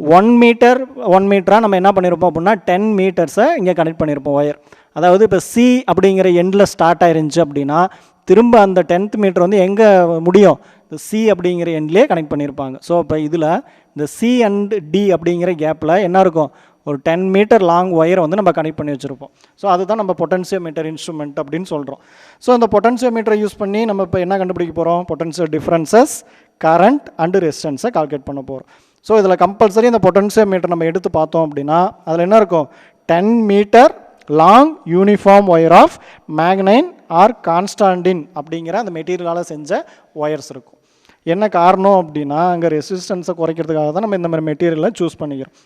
1 மீட்டராக நம்ம என்ன பண்ணியிருப்போம் அப்படின்னா 10 மீட்டர்ஸை இங்கே கனெக்ட் பண்ணியிருப்போம் ஒயர். அதாவது இப்போ சி அப்படிங்கிற எண்டில் ஸ்டார்ட் ஆயிருந்துச்சு அப்படின்னா திரும்ப அந்த 10th மீட்டர் வந்து எங்கே முடியும், இந்த சி அப்படிங்கிற எண்ட்லேயே கனெக்ட் பண்ணியிருப்பாங்க. ஸோ இப்போ இதில் இந்த சி அண்ட் டி அப்படிங்கிற கேப்பில் என்ன இருக்கும், ஒரு 10 மீட்டர் லாங் ஒயரை வந்து நம்ம கனெக்ட் பண்ணி வச்சுருப்போம். ஸோ அதுதான் நம்ம பொட்டன்சியோமீட்டர் இன்ஸ்ட்ருமெண்ட் அப்படின்னு சொல்கிறோம். ஸோ அந்த பொட்டன்சியோமீட்டரை யூஸ் பண்ணி நம்ம இப்போ என்ன கண்டுபிடிக்க போகிறோம், பொட்டன்சியல் டிஃப்ரென்சஸ், கரண்ட் அண்டு ரெசிஸ்டன்ஸை கால்குலேட் பண்ண போகிறோம். ஸோ இதில் கம்பல்சரி இந்த பொட்டன்சியோமீட்டர் நம்ம எடுத்து பார்த்தோம் அப்படின்னா அதில் என்ன இருக்கும், 10 meter long uniform wire of manganin or constantan அப்படிங்கிற அந்த மெட்டீரியலால் செஞ்ச ஒயர்ஸ் இருக்கும். என்ன காரணம் அப்படின்னா அங்கே ரெசிஸ்டன்ஸை குறைக்கிறதுக்காக தான் நம்ம இந்த மாதிரி மெட்டீரியலை சூஸ் பண்ணிக்கிறோம்.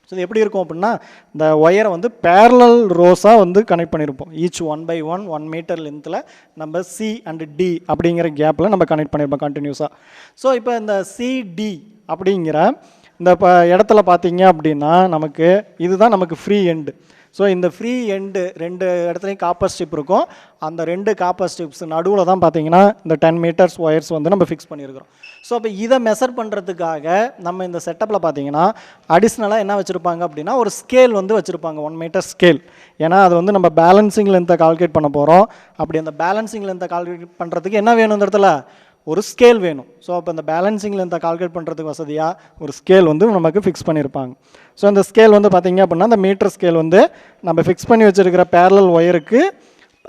ஸோ இது எப்படி இருக்கும் அப்படின்னா இந்த ஒயரை வந்து பேரலல் ரோஸாக வந்து கனெக்ட் பண்ணியிருப்போம். ஈச் 1 by 1 மீட்டர் லென்த்தில் நம்ம சி அண்ட் டி அப்படிங்கிற கேப்பில் நம்ம கனெக்ட் பண்ணியிருப்போம் கண்டினியூஸாக. ஸோ இப்போ இந்த சிடி அப்படிங்கிற இந்த இடத்துல பார்த்தீங்க அப்படின்னா நமக்கு இதுதான் நமக்கு ஃப்ரீ எண்டு. ஸோ இந்த ஃப்ரீ எண்டு 2 இடத்துலையும் காப்பர் ஸ்ட்ரிப் இருக்கும். அந்த 2 காப்பர் ஸ்ட்ரிப்ஸ் நடுவில் தான் பார்த்தீங்கன்னா இந்த 10 மீட்டர்ஸ் ஒயர்ஸ் வந்து நம்ம ஃபிக்ஸ் பண்ணியிருக்கிறோம். ஸோ இப்போ இதை மெஷர் பண்ணுறதுக்காக நம்ம இந்த செட்டப்பில் பார்த்தீங்கன்னா அடிஷ்னலாக என்ன வச்சுருப்பாங்க அப்படின்னா ஒரு ஸ்கேல் வந்து வச்சுருப்பாங்க, 1 மீட்டர் ஸ்கேல். ஏன்னா அது வந்து நம்ம பேலன்சிங் லென்த்தை கால்குலேட் பண்ண போகிறோம். அப்படி அந்த பேலன்சிங் லென்த்தை கால்குலேட் பண்ணுறதுக்கு என்ன வேணும், இந்த இடத்துல ஒரு ஸ்கேல் வேணும். ஸோ அப்போ இந்த பேலன்சிங் லென்த்தை கால்குலேட் பண்ணுறதுக்கு வசதியாக ஒரு ஸ்கேல் வந்து நமக்கு ஃபிக்ஸ் பண்ணியிருப்பாங்க. ஸோ அந்த ஸ்கேல் வந்து பார்த்திங்க அப்படின்னா அந்த மீட்டர் ஸ்கேல் வந்து நம்ம ஃபிக்ஸ் பண்ணி வச்சுருக்கிற பேரலல் ஒயருக்கு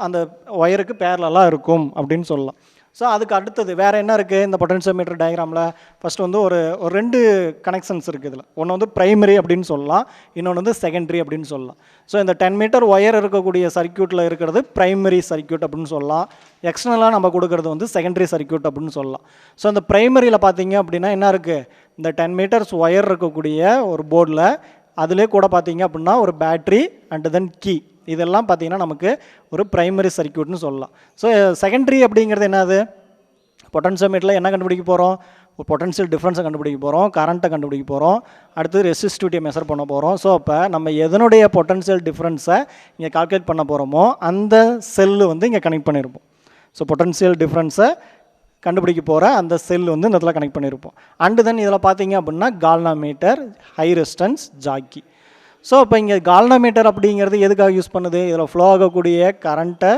அந்த ஒயருக்கு பேரலாக இருக்கும் அப்படின்னு சொல்லலாம். ஸோ அதுக்கு அடுத்தது வேறு என்ன இருக்குது இந்த பொட்டன்சியோமீட்டர் டயக்ராமில், ஃபஸ்ட்டு வந்து ஒரு 2 கனெக்ஷன்ஸ் இருக்குது. இதில் ஒன்று வந்து ப்ரைமரி அப்படின்னு சொல்லலாம், இன்னொன்று வந்து செகண்டரி அப்படின்னு சொல்லலாம். ஸோ இந்த 10 மீட்டர் ஒயர் இருக்கக்கூடிய சர்க்யூட்டில் இருக்கிறது ப்ரைமரி சர்க்யூட் அப்படின்னு சொல்லலாம். எக்ஸ்டர்னலாக நம்ம கொடுக்குறது வந்து செகண்டரி சர்க்யூட் அப்படின்னு சொல்லலாம். ஸோ இந்த ப்ரைமரியில் பார்த்தீங்க அப்படின்னா என்ன இருக்குது, இந்த 10 மீட்டர்ஸ் ஒயர் இருக்கக்கூடிய ஒரு போர்டில் அதிலே கூட பார்த்தீங்க அப்படின்னா ஒரு பேட்ரி அண்ட் தென் கீ, இதெல்லாம் பார்த்தீங்கன்னா நமக்கு ஒரு ப்ரைமரி சர்க்யூட்னு சொல்லலாம். ஸோ செகண்டரி அப்படிங்கிறது என்னது, பொட்டன்சியோமீட்டரில் என்ன கண்டுபிடிக்க போகிறோம், ஒரு பொட்டன்ஷியல் டிஃப்ரென்ஸை கண்டுபிடிக்க போகிறோம், கரண்ட்டை கண்டுபிடிக்க போகிறோம், அடுத்து ரெசிஸ்டிவிட்டியை மெஷர் பண்ண போகிறோம். ஸோ அப்போ நம்ம எதனுடைய பொட்டன்ஷியல் டிஃப்ரென்ஸை இங்கே கால்குலேட் பண்ண போகிறோமோ அந்த செல்லு வந்து இங்கே கனெக்ட் பண்ணியிருப்போம். ஸோ பொட்டன்ஷியல் டிஃப்ரென்ஸை கண்டுபிடிக்க போகிற அந்த செல் வந்து இந்த இடத்துல கனெக்ட் பண்ணியிருப்போம். அண்டு தென் இதில் பார்த்தீங்க அப்படின்னா கால்னாமீட்டர், ஹை ரெசிஸ்டன்ஸ், ஜாக்கி. ஸோ இப்போ இங்கே கால்னாமீட்டர் அப்படிங்கிறது எதுக்காக யூஸ் பண்ணுது, இதில் ஃப்ளோ ஆகக்கூடிய கரண்ட்டை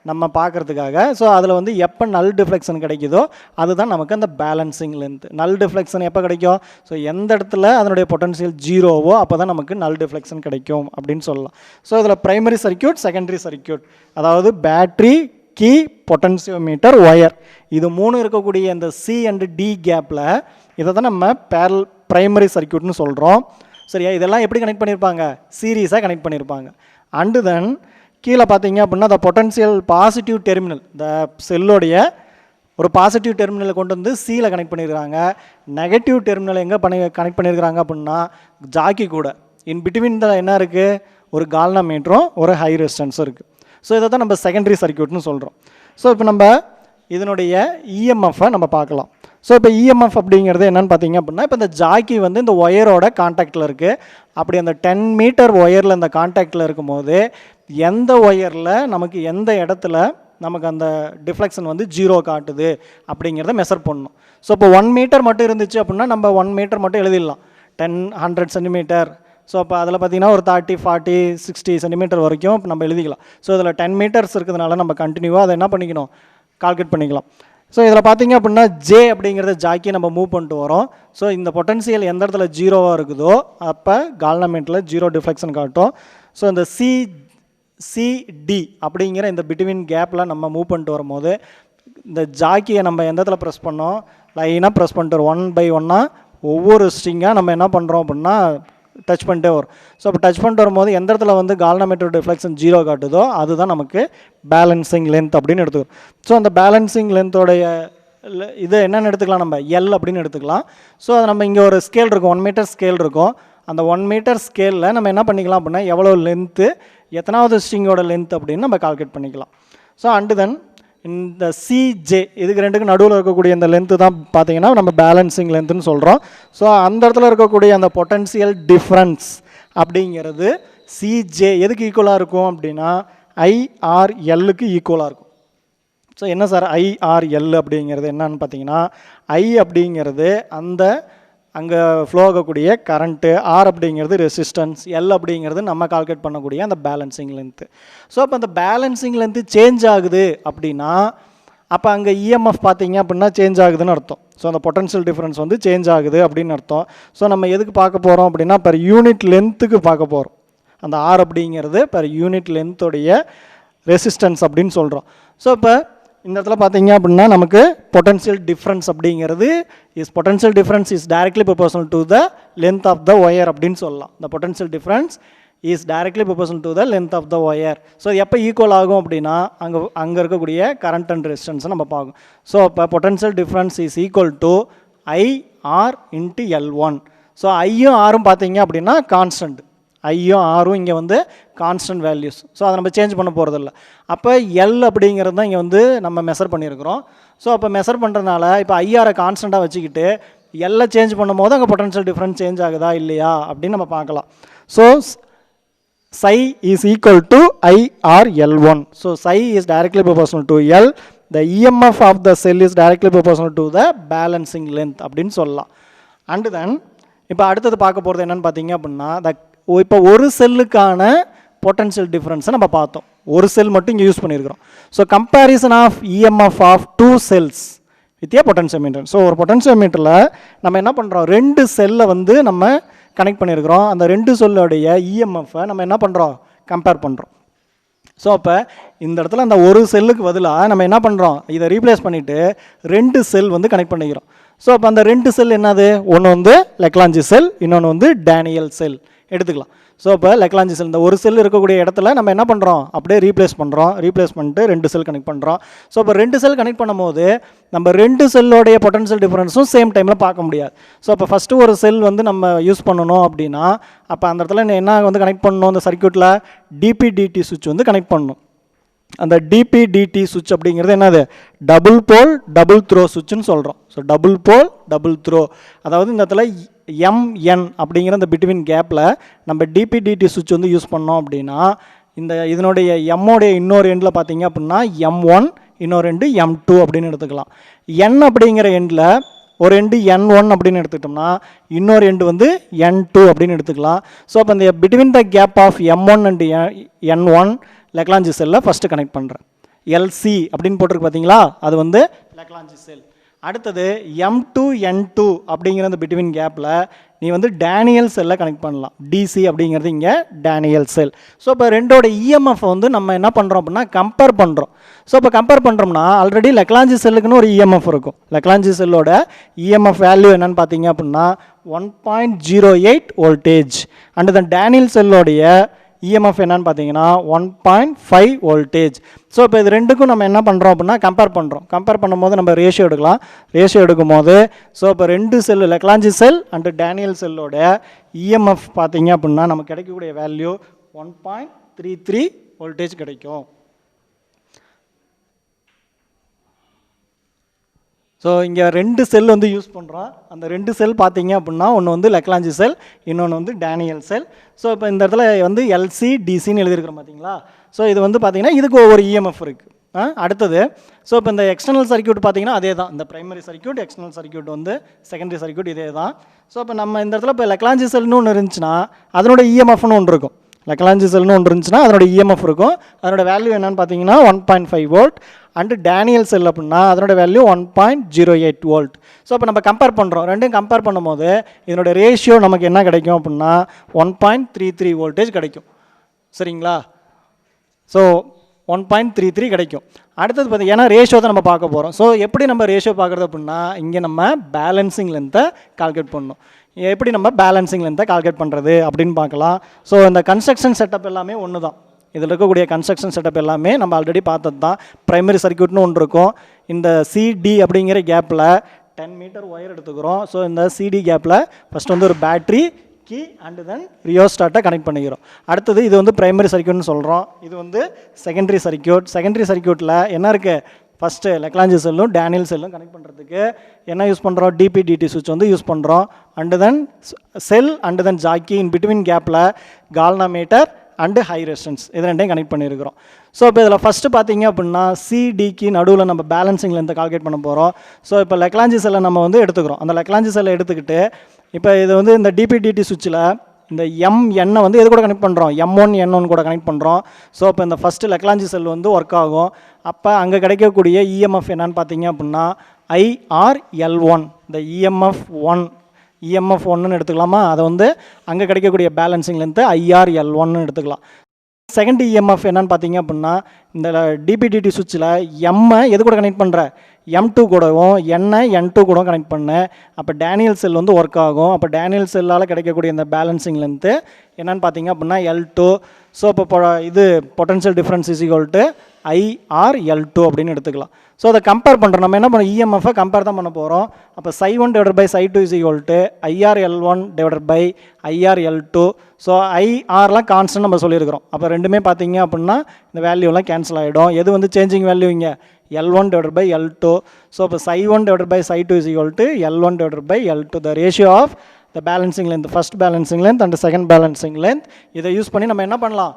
நம்ம பார்க்குறதுக்காக. ஸோ அதில் வந்து எப்போ நல் டிஃப்ளெக்ஷன் கிடைக்குதோ அதுதான் நமக்கு அந்த பேலன்சிங் லென்த். நல் டிஃப்ளெக்ஷன் எப்போ கிடைக்கும், ஸோ எந்த இடத்துல அதனுடைய பொட்டன்ஷியல் ஜீரோவோ அப்போ தான் நமக்கு நல் டிஃப்ளெக்ஷன் கிடைக்கும் அப்படின்னு சொல்லலாம். ஸோ இதில் ப்ரைமரி சர்க்யூட், செகண்டரி சர்க்யூட், அதாவது பேட்ரி, கீ, பொட்டன்சியோமீட்டர், ஒயர், இது 3 இருக்கக்கூடிய இந்த சி அண்ட் டி கேப்பில் இதை தான் நம்ம ப்ரைமரி சர்க்யூட்னு சொல்கிறோம். சரியா? இதெல்லாம் எப்படி கனெக்ட் பண்ணியிருப்பாங்க? சீரீஸாக கனெக்ட் பண்ணியிருப்பாங்க. அண்டு தென் கீழே பார்த்தீங்க அப்படின்னா த பொட்டன்ஷியல் பாசிட்டிவ் டெர்மினல், இந்த செல்லோடைய ஒரு பாசிட்டிவ் டெர்மினலை கொண்டு வந்து சியில் கனெக்ட் பண்ணியிருக்காங்க. நெகட்டிவ் டெர்மினல் எங்கே கனெக்ட் பண்ணியிருக்காங்க அப்படின்னா ஜாக்கி கூட. இன் பிட்வீன் த என்ன இருக்குது? ஒரு கால்வனோமீட்டரும் ஒரு ஹை ரெசிஸ்டன்ஸும் இருக்குது. ஸோ இதை தான் நம்ம செகண்டரி சர்க்யூட்னு சொல்கிறோம். ஸோ இப்போ நம்ம இதனுடைய இஎம்எஃப்பை நம்ம பார்க்கலாம். ஸோ இப்போ இஎம்எஃப் அப்படிங்கிறது என்னென்னு பார்த்தீங்க அப்படின்னா, இப்போ இந்த ஜாக்கி வந்து இந்த ஒயரோட கான்டாக்டில் இருக்குது. அப்படி அந்த 10 மீட்டர் ஒயரில் இந்த கான்டாக்டில் இருக்கும்போது எந்த ஒயரில் நமக்கு எந்த இடத்துல நமக்கு அந்த டிஃப்ளெக்ஷன் வந்து 0 காட்டுது அப்படிங்கிறத மெஷர் பண்ணணும். ஸோ இப்போ 1 மீட்டர் மட்டும் இருந்துச்சு அப்படின்னா நம்ம 1 மீட்டர் மட்டும் எழுதிடலாம், 10-100 சென்டிமீட்டர். ஸோ அப்போ அதில் பார்த்தீங்கன்னா ஒரு 30, 40, 60 சென்டிமீட்டர் வரைக்கும் நம்ம எழுதிக்கலாம். ஸோ இதில் 10 மீட்டர்ஸ் இருக்கிறதுனால நம்ம கண்டினியூவாக அதை என்ன பண்ணிக்கணும்? கால்குலேட் பண்ணிக்கலாம். ஸோ இதில் பார்த்தீங்க அப்படின்னா ஜே அப்படிங்கிறத ஜாக்கி நம்ம மூவ் பண்ணிட்டு வரோம். ஸோ இந்த பொட்டன்ஷியல் எந்த இடத்துல 0வாக இருக்குதோ அப்போ கால்வனோமீட்டரில் 0 டிஃப்ளெக்ஷன் காட்டும். ஸோ இந்த சிடி அப்படிங்கிற இந்த பிட்வீன் கேப்பில் நம்ம மூவ் பண்ணிட்டு வரும்போது இந்த ஜாக்கியை நம்ம எந்த இடத்துல ப்ரெஸ் பண்ணோம்? லைனாக ப்ரெஸ் பண்ணிட்டு வரும். 1 by 1 ஒவ்வொரு ஸ்ட்ரிங்காக நம்ம என்ன பண்ணுறோம் அப்படின்னா டச் பண்ணிட்டே வரும். ஸோ அப்போ டச் பண்ணிட்டு வரும்போது எந்த இடத்துல வந்து கால்வனோமீட்டர் டிஃப்ளெக்ஷன் 0 காட்டுதோ அதுதான் நமக்கு பேலன்சிங் லென்த் அப்படின்னு எடுத்துக்கிறோம். ஸோ அந்த பேலன்சிங் லென்த்தோடைய இது என்னென்னு எடுத்துக்கலாம்? நம்ம எல் அப்படின்னு எடுத்துக்கலாம். ஸோ அது நம்ம இங்கே ஒரு ஸ்கேல் இருக்கும், 1 மீட்டர் ஸ்கேல் இருக்கும். அந்த 1 மீட்டர் ஸ்கேலில் நம்ம என்ன பண்ணிக்கலாம் அப்படின்னா எவ்வளோ லென்த்து, எத்தனாவது ஸ்ட்ரிங்கோட லென்த் அப்படின்னு நம்ம கால்குலேட் பண்ணிக்கலாம். ஸோ அண்டு தென் இந்த சிஜே இதுக்கு ரெண்டுக்கு நடுவில் இருக்கக்கூடிய இந்த லென்த்து தான் பார்த்தீங்கன்னா நம்ம பேலன்சிங் லென்த்துன்னு சொல்கிறோம். ஸோ அந்த இடத்துல இருக்கக்கூடிய அந்த பொட்டன்ஷியல் டிஃப்ரென்ஸ் அப்படிங்கிறது சிஜே எதுக்கு ஈக்குவலாக இருக்கும் அப்படின்னா ஐஆர்எல்லுக்கு ஈக்குவலாக இருக்கும். ஸோ என்ன சார் ஐஆர்எல் அப்படிங்கிறது என்னன்னு பார்த்தீங்கன்னா, ஐ அப்படிங்கிறது அந்த அங்கே ஃப்ளோ ஆகக்கூடிய கரண்ட்டு, ஆர் அப்படிங்கிறது ரெசிஸ்டன்ஸ், எல் அப்படிங்கிறது நம்ம கால்குலேட் பண்ணக்கூடிய அந்த பேலன்சிங் லென்த்து. ஸோ அப்போ அந்த பேலன்சிங் லென்த்து சேஞ்ச் ஆகுது அப்படின்னா அப்போ அங்கே இஎம்எஃப் பார்த்தீங்க அப்படின்னா சேஞ்ச் ஆகுதுன்னு அர்த்தம். ஸோ அந்த பொட்டன்ஷியல் டிஃப்ரென்ஸ் வந்து சேஞ்ச் ஆகுது அப்படின்னு அர்த்தம். ஸோ நம்ம எதுக்கு பார்க்க போகிறோம் அப்படின்னா பெர் யூனிட் லென்த்துக்கு பார்க்க போகிறோம். அந்த ஆர் அப்படிங்கிறது பெர் யூனிட் லென்த்துடைய ரெசிஸ்டன்ஸ் அப்படின்னு சொல்கிறோம். ஸோ இப்போ இந்த இடத்துல பார்த்தீங்க அப்படின்னா நமக்கு பொட்டன்ஷியல் டிஃப்ரென்ஸ் அப்படிங்கிறது potential difference is directly proportional to the length of the wire அப்படின்னு சொல்லலாம். இந்த potential difference is directly proportional to the length of the wire. So எப்போ ஈக்குவல் ஆகும் அப்படின்னா அங்கே இருக்கக்கூடிய கரண்ட் அண்ட் ரெசிஸ்டன்ஸை நம்ம பார்க்கும். ஸோ இப்போ potential difference is equal to IR into L1. So ஐயும் ஆரும் பார்த்தீங்க அப்படின்னா கான்ஸ்டன்ட், ஐயும் ஆரும் இங்கே வந்து கான்ஸ்டன்ட் வேல்யூஸ். ஸோ அதை நம்ம சேஞ்ச் பண்ண போகிறதில்ல. அப்போ எல் அப்படிங்கிறது தான் இங்கே வந்து நம்ம மெஷர் பண்ணியிருக்கிறோம். ஸோ அப்போ மெஷர் பண்ணுறதுனால இப்போ ஐஆரை கான்ஸ்டண்ட்டாக வச்சுக்கிட்டு எல்லை சேஞ்ச் பண்ணும் போது அங்கே பொட்டன்ஷியல் டிஃப்ரென்ஸ் சேஞ்ச் ஆகுதா இல்லையா அப்படின்னு நம்ம பார்க்கலாம். So psi is equal to IRL1. So psi is directly proportional to L. The EMF of the cell is directly proportional to the balancing length அப்படின்னு சொல்லலாம். அண்ட் தென் இப்போ அடுத்தது பார்க்க போகிறது என்னென்னு பார்த்தீங்க அப்படின்னா இப்போ ஒரு செல்லுக்கான பொட்டன்ஷியல் டிஃப்ரென்ஸை நம்ம பார்த்தோம். ஒரு செல் மட்டும் இங்கே யூஸ் பண்ணியிருக்கிறோம். So comparison of EMF of 2 cells with a potentiometer. So ஒரு பொட்டன்ஷியோமீட்டரில் நம்ம என்ன பண்ணுறோம், 2 செல்லை வந்து நம்ம கனெக்ட் பண்ணியிருக்கிறோம். அந்த 2 செல்லோடைய இஎம்எஃப்பை நம்ம என்ன பண்ணுறோம், கம்பேர் பண்ணுறோம். ஸோ அப்போ இந்த இடத்துல அந்த ஒரு செல்லுக்கு பதிலாக நம்ம என்ன பண்ணுறோம், இதை ரீப்ளேஸ் பண்ணிவிட்டு 2 செல் வந்து கனெக்ட் பண்ணிக்கிறோம். ஸோ அப்போ அந்த 2 செல் என்னது, ஒன்று வந்து லெக்லாஞ்சி செல், இன்னொன்று வந்து டேனியல் செல் எடுத்துக்கலாம். ஸோ இப்போ லெக்லாஞ்சி செல் இந்த ஒரு செல் இருக்கக்கூடிய இடத்துல நம்ம என்ன பண்ணுறோம், அப்படியே ரீப்ளேஸ் பண்ணிட்டு 2 செல் கனெக்ட் பண்ணுறோம். ஸோ இப்போ 2 செல் கனெக்ட் பண்ணும்போது நம்ம 2 செல்லோடைய பொட்டன்ஷியல் டிஃபரன்ஸும் சேம் டைமில் பார்க்க முடியாது. ஸோ அப்போ ஃபஸ்ட்டு ஒரு செல் வந்து நம்ம யூஸ் பண்ணணும் அப்படின்னா அப்போ அந்த இடத்துல என்ன வந்து கனெக்ட் பண்ணணும், அந்த சர்க்யூட்டில் டிபிடிடி சுவிட்ச் வந்து கனெக்ட் பண்ணணும். அந்த டிபிடிடி சுவிட்ச் அப்படிங்கிறது என்னது, டபுள் போல் டபுள் த்ரோ சுவிட்சுன்னு சொல்கிறோம். So double pole double throw, அதாவது இந்த இடத்துல எம்என் அப்படிங்கிற இந்த பிட்வீன் கேப்பில் நம்ம டிபிடிடி சுவிட்ச் வந்து யூஸ் பண்ணோம் அப்படின்னா இதனுடைய எம்மோடைய இன்னொரு எண்டில் பார்த்தீங்க அப்படின்னா M1, இன்னொரு எண்டு M2 அப்படின்னு எடுத்துக்கலாம். என் அப்படிங்கிற எண்டில் ஒரு எண்டு N1 அப்படின்னு எடுத்துக்கிட்டோம்னா இன்னொரு எண்டு வந்து N2 அப்படின்னு எடுத்துக்கலாம். ஸோ அப்போ இந்த between the gap of M1 and N1 Leclanché செல்லை ஃபஸ்ட்டு கனெக்ட் பண்ணுறேன். எல்சி அப்படின்னு போட்டிருக்கு பார்த்தீங்களா, அது வந்து லெக்லாஞ்சி செல். அடுத்தது M2 N2 அப்படிங்கிற அந்த பிட்வீன் கேப்பில் நீ வந்து டேனியல் செல்லை கனெக்ட் பண்ணலாம். டிசி அப்படிங்கிறது இங்கே டேனியல் செல். ஸோ இப்போ ரெண்டோட இஎம்எஃப் வந்து நம்ம என்ன பண்ணுறோம் அப்படின்னா கம்பேர் பண்ணுறோம். ஸோ இப்போ கம்பேர் பண்ணுறோம்னா ஆல்ரெடி லெக்லாஞ்சி செல்லுக்குன்னு ஒரு இஎம்எஃப் இருக்கும். லெக்லாஞ்சி செல்லோட இஎம்எஃப் வேல்யூ என்னன்னு பார்த்தீங்க அப்படின்னா 1.08 வோல்டேஜ். அண்ட் தென் டேனியல் செல்லோடைய இஎம்எஃப் என்னன்னு பார்த்தீங்கன்னா 1.5 வோல்டேஜ். ஸோ இப்போ இது ரெண்டுக்கும் நம்ம என்ன பண்ணுறோம் அப்படின்னா கம்பேர் பண்ணுறோம். கம்பேர் பண்ணும்போது நம்ம ரேஷியோ எடுக்கலாம். ரேஷியோ எடுக்கும்போது ஸோ இப்போ ரெண்டு cell Leclanche cell and Daniell செல்லோட இஎம்எஃப் பார்த்தீங்க அப்படின்னா நமக்கு கிடைக்கக்கூடிய வேல்யூ 1.33 வோல்டேஜ் கிடைக்கும். ஸோ இங்கே ரெண்டு செல் வந்து யூஸ் பண்ணுறோம். அந்த ரெண்டு செல் பார்த்தீங்க அப்படின்னா ஒன்று வந்து லெக்லாஞ்சி செல், இன்னொன்று வந்து டேனியல் செல். ஸோ இப்போ இந்த இடத்துல வந்து எல்சி டிசின்னு எழுதியிருக்கிறோம் பார்த்தீங்களா. ஸோ இது வந்து பார்த்தீங்கன்னா இதுக்கு ஒவ்வொரு இஎம்எஃப் இருக்குது. அடுத்தது ஸோ இப்போ இந்த எக்ஸ்டர்னல் சர்க்யூட் பார்த்தீங்கன்னா அதே தான். இந்த பிரைமரி சர்க்யூட், எக்ஸ்டர்னல் சர்க்யூட் வந்து செகண்டரி சர்க்யூட் இதே தான். ஸோ இப்போ நம்ம இந்த இடத்துல இப்போ லெக்லாஞ்சி செல்னு ஒன்று இருந்துச்சுன்னா அதனோட இஎம்எஃப்னு ஒன்று இருக்கும். லெக்லாஞ்சி செல்னு ஒன்று இருந்துச்சுன்னா அதனோட இஎம்எஃப் இருக்கும். அதனோட வேல்யூ என்னன்னு பார்த்தீங்கன்னா 1.5 வோல்ட். அண்டு டேனியல் செல் அப்படின்னா அதனோட வேல்யூ 1.08 வோல்ட். ஸோ இப்போ நம்ம கம்பேர் பண்ணுறோம். ரெண்டையும் கம்பேர் பண்ணும்போது இதனோட ரேஷியோ நமக்கு என்ன கிடைக்கும் அப்படின்னா 1.33 வோல்டேஜ் கிடைக்கும். சரிங்களா? ஸோ 1.33 கிடைக்கும். அடுத்தது பார்த்திங்க ஏன்னா ரேஷியோ தான் நம்ம பார்க்க போகிறோம். ஸோ எப்படி நம்ம ரேஷியோ பார்க்குறது அப்படின்னா இங்கே நம்ம பேலன்சிங் லென்த்தை கால்குலேட் பண்ணணும். எப்படி நம்ம பேலன்சிங் லென்த்தை கால்குலேட் பண்ணுறது அப்படின்னு பார்க்கலாம். ஸோ இந்த கன்ஸ்ட்ரக்ஷன் செட்டப் எல்லாமே ஒன்று தான். இதில் இருக்கக்கூடிய கன்ஸ்ட்ரக்ஷன் செட்டப் எல்லாமே நம்ம ஆல்ரெடி பார்த்தது தான். ப்ரைமரி சர்க்யூட்னு ஒன்று இருக்கும். இந்த சிடி அப்படிங்கிற கேப்பில் 10 மீட்டர் ஒயர் எடுத்துக்கிறோம். ஸோ இந்த சிடி கேப்பில் ஃபஸ்ட் வந்து ஒரு பேட்ரி, கீ அண்டு தென் ரியோஸ்டார்ட்டை கனெக்ட் பண்ணிக்கிறோம். அடுத்தது இது வந்து ப்ரைமரி சர்க்யூட்னு சொல்கிறோம். இது வந்து செகண்டரி சர்க்யூட். செகண்டரி சர்க்யூட்டில் என்ன இருக்குது? ஃபஸ்ட்டு லெக்லாஞ்சி செல்லும் டேனியல் செல்லும் கனெக்ட் பண்ணுறதுக்கு என்ன யூஸ் பண்ணுறோம்? டிபிடிடி சுவிட்ச் வந்து யூஸ் பண்ணுறோம். And then sell and then Jackie in between கேப்பில் கால்னாமீட்டர் அண்டு ஹை ரெசிஸ்டன்ஸ் இது ரெண்டையும் கனெக்ட் பண்ணியிருக்கிறோம். ஸோ இப்போ இதில் ஃபஸ்ட்டு பார்த்தீங்க அப்படின்னா சிடிக்கு நடுவில் நம்ம பேலன்சிங் லென்த்தை கால்குலேட் பண்ண போகிறோம். ஸோ இப்போ லெக்லாஞ்சி செல்லை நம்ம வந்து எடுத்துக்கிறோம். அந்த லெக்லாஞ்சி செல்லை எடுத்துக்கிட்டு இப்போ இது வந்து இந்த டிபிடிடி சுவிட்சில் இந்த எம்என்னை வந்து எது கூட கனெக்ட் பண்ணுறோம்? M1 N1 கூட கனெக்ட் பண்ணுறோம். ஸோ இப்போ இந்த ஃபஸ்ட்டு லெக்லாஞ்சி செல் வந்து ஒர்க் ஆகும். அப்போ அங்கே கிடைக்கக்கூடிய இஎம்எஃப் என்னன்னு பார்த்தீங்க அப்படின்னா IRL1. இந்த இஎம்எஃப் ஒன்றுன்னு எடுத்துக்கலாமா? அதை வந்து அங்கே கிடைக்கக்கூடிய பேலன்சிங் லென்த்து IRL1ன்னு எடுத்துக்கலாம். செகண்ட் இஎம்எஃப் என்னன்னு பார்த்தீங்க அப்படின்னா இந்த டிபிடிடி சுவிட்சில் எம்மை எது கூட கனெக்ட் பண்ணுற? M2 கூடவும் N2 கூட கனெக்ட் பண்ணு. அப்போ டேனியல் செல் வந்து ஒர்க் ஆகும். அப்போ டேனியல் செல்லால் கிடைக்கக்கூடிய இந்த பேலன்சிங் லென்த்து என்னன்னு பார்த்தீங்க அப்படின்னா L2. ஸோ இப்போ இது potential difference is equal to IRL2 அப்படின்னு எடுத்துக்கலாம். ஸோ அதை கம்பேர் பண்ணுறோம். நம்ம என்ன பண்ணோம்? இஎம்எஃப்பை கம்பேர் தான் பண்ண போகிறோம். அப்போ ψ1 / ψ2 is equal to IRL1 / IRL2. So ஐஆர்லாம் கான்ஸ்டன்ட் நம்ம சொல்லியிருக்கிறோம். அப்போ ரெண்டுமே பார்த்தீங்க அப்படின்னா இந்த வேல்யூலாம் கேன்சல் ஆகிடும். எது வந்து சேஞ்சிங் வேல்யூ இங்கே? L1 / L2. ஸோ இப்போ ψ1 / ψ2 is equal to L1 / L2. The ratio of the balancing length, first balancing length and second balancing length. இதை யூஸ் பண்ணி நம்ம என்ன பண்ணலாம்?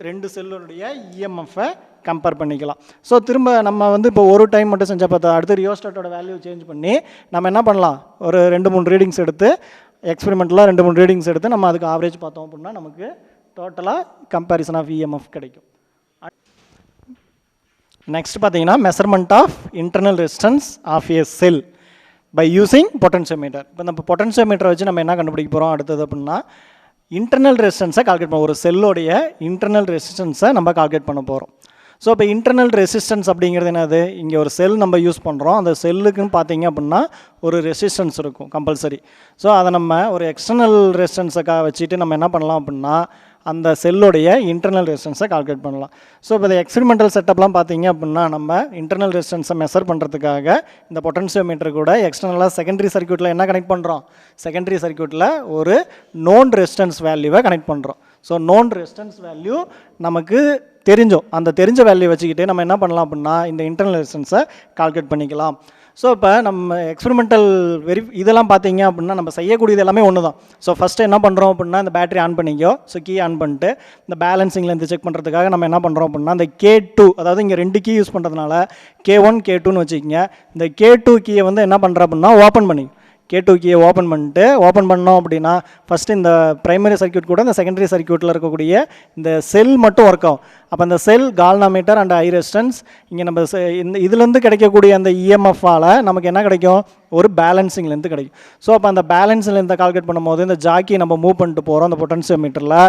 ரெண்டு செல்லுடைய இஎம்எஃப்பை கம்பேர் பண்ணிக்கலாம். ஸோ திரும்ப நம்ம வந்து இப்போ ஒரு டைம் மட்டும் செஞ்சால் பார்த்தா அடுத்து ரியோஸ்டார்ட்டோட வேல்யூ சேஞ்ச் பண்ணி நம்ம என்ன பண்ணலாம்? ஒரு 2-3 ரீடிங்ஸ் எடுத்து எக்ஸ்பெரிமெண்ட்லாம் 2-3 ரீடிங்ஸ் எடுத்து நம்ம அதுக்கு ஆவரேஜ் பார்த்தோம் அப்படின்னா நமக்கு டோட்டலாக கம்பேரிசன் ஆஃப் இஎம்எஃப் கிடைக்கும். நெக்ஸ்ட் பார்த்தீங்கன்னா measurement of internal resistance of a cell by using potentiometer. இப்போ நம்ம பொட்டன்ஷியோமீட்டரை வச்சு நம்ம என்ன கண்டுபிடிக்க போகிறோம் அடுத்தது அப்படின்னா இன்டர்னல் ரெசிஸ்டன்ஸை கால்குலேட் பண்ண ஒரு செல்லோடைய இன்டர்னல் ரெசிஸ்டன்ஸை நம்ம கால்குலேட் பண்ண போகிறோம். ஸோ இப்போ இன்டர்னல் ரெசிஸ்டன்ஸ் அப்படிங்கிறது என்னது? இங்கே ஒரு செல் நம்ம யூஸ் பண்ணுறோம். அந்த செல்லுக்குன்னு பார்த்தீங்க அப்படின்னா ஒரு ரெசிஸ்டன்ஸ் இருக்கும் கம்பல்சரி. ஸோ அதை நம்ம ஒரு எக்ஸ்டர்னல் ரெசிஸ்டன்ஸை வச்சுட்டு நம்ம என்ன பண்ணலாம் அப்படின்னா அந்த செல்லுடைய இன்டர்னல் ரெசிஸ்டன்ஸை கால்குலேட் பண்ணலாம். ஸோ இப்போ இந்த எக்ஸ்பெரிமெண்டல் செட்டப்லாம் பார்த்தீங்க அப்படின்னா நம்ம இன்டர்னல் ரெசிஸ்டன்ஸை மெஷர் பண்ணுறதுக்காக இந்த பொட்டன்ஷியோமீட்டர் கூட எக்ஸ்டர்னலாக செகண்டரி சர்க்யூட்டில் என்ன கனெக்ட் பண்ணுறோம்? செகண்டரி சர்க்யூட்டில் ஒரு நோன் ரெசிஸ்டன்ஸ் வேல்யூவை கனெக்ட் பண்ணுறோம். ஸோ நோன் ரெசிஸ்டன்ஸ் வேல்யூ நமக்கு தெரிஞ்சோம். அந்த தெரிஞ்ச வேல்யூ வச்சுக்கிட்டு நம்ம என்ன பண்ணலாம் அப்படின்னா இந்த இன்டர்னல் ரெசிஸ்டன்ஸை கால்குலேட் பண்ணிக்கலாம். ஸோ இப்போ நம்ம எக்ஸ்பெரிமெண்டல் இதெல்லாம் பார்த்தீங்க அப்படின்னா நம்ம செய்யக்கூடியது எல்லாமே ஒன்று தான். ஸோ ஃபஸ்ட்டு என்ன பண்ணுறோம் அப்படின்னா இந்த பேட்டரி ஆன் பண்ணிக்கோ. ஸோ கீ ஆன் பண்ணிட்டு இந்த பேலன்சிங்லேருந்து செக் பண்ணுறதுக்காக நம்ம என்ன பண்ணுறோம் அப்படின்னா இந்த K2, அதாவது இங்கே 2 கீ யூஸ் பண்ணுறதுனால K1 K2ன்னு வச்சுக்கிங்க. இந்த K2 கீயை வந்து என்ன பண்ணுறோம் அப்படின்னா ஓப்பன் பண்ணி K2 கீயை ஓப்பன் பண்ணோம் அப்படின்னா ஃபஸ்ட்டு இந்த ப்ரைமரி சர்க்யூட் கூட இந்த செகண்டரி சர்க்யூட்டில் இருக்கக்கூடிய இந்த செல் மட்டும் ஒர்க் ஆகும். அப்போ அந்த செல் கால்னாமீட்டர் அண்ட் ஐ ரெசிஸ்டன்ஸ் இங்கே நம்ம இந்த இதுலேருந்து கிடைக்கக்கூடிய அந்த இஎம்எஃபால் நமக்கு என்ன கிடைக்கும், ஒரு பேலன்சிங்லேருந்து கிடைக்கும். ஸோ அப்போ அந்த பேலன்ஸ்லேருந்து கால்குலேட் பண்ணும்போது இந்த ஜாக்கி நம்ம மூவ் பண்ணிட்டு போகிறோம் அந்த பொட்டன்சியோமீட்டரில்.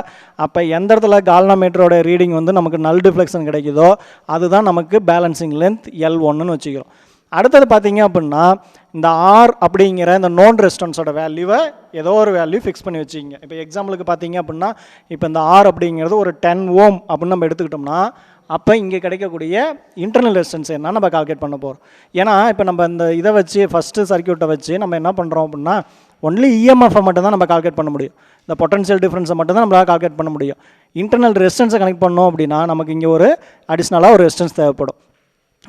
அப்போ எந்த இடத்துல கால்னாமீட்டரோட ரீடிங் வந்து நமக்கு நல் டிஃப்ளெக்ஷன் கிடைக்குதோ அதுதான் நமக்கு பேலன்சிங் லென்த் L1ன்னு வச்சுக்கிறோம். அடுத்தது பார்த்தீங்க அப்படின்னா இந்த ஆர் அப்படிங்கிற இந்த நோன் ரெசிஸ்டன்ஸோட வேல்யூவை ஏதோ ஒரு வேல்யூ ஃபிக்ஸ் பண்ணி வச்சுக்கிங்க. இப்போ எக்ஸாம்பிளுக்கு பார்த்தீங்க அப்படின்னா இப்போ இந்த ஆர் அப்படிங்கிறது ஒரு 10 ஓம் அப்படின்னு நம்ம எடுத்துக்கிட்டோம்னா அப்போ இங்கே கிடைக்கக்கூடிய இன்டர்னல் ரெசிஸ்டன்ஸ் என்ன நம்ம கால்குலேட் பண்ண போகிறோம். ஏன்னா இப்போ நம்ம இந்த இதை வச்சு ஃபஸ்ட்டு சர்க்யூட்டை வச்சு நம்ம என்ன பண்ணுறோம் அப்படின்னா ஒன்லி இஎம்எஃப்பை மட்டும் தான் நம்ம கால்குலேட் பண்ண முடியும். இந்த பொட்டன்ஷியல் டிஃப்ரென்ஸை மட்டும் தான் நம்மளால் கால்குலேட் பண்ண முடியும். இன்டர்னல் ரெசிஸ்டன்ஸை கனெக்ட் பண்ணோம் அப்படின்னா நமக்கு இங்கே ஒரு அடிஷ்னலாக ஒரு ரெசிஸ்டன்ஸ் தேவைப்படும்.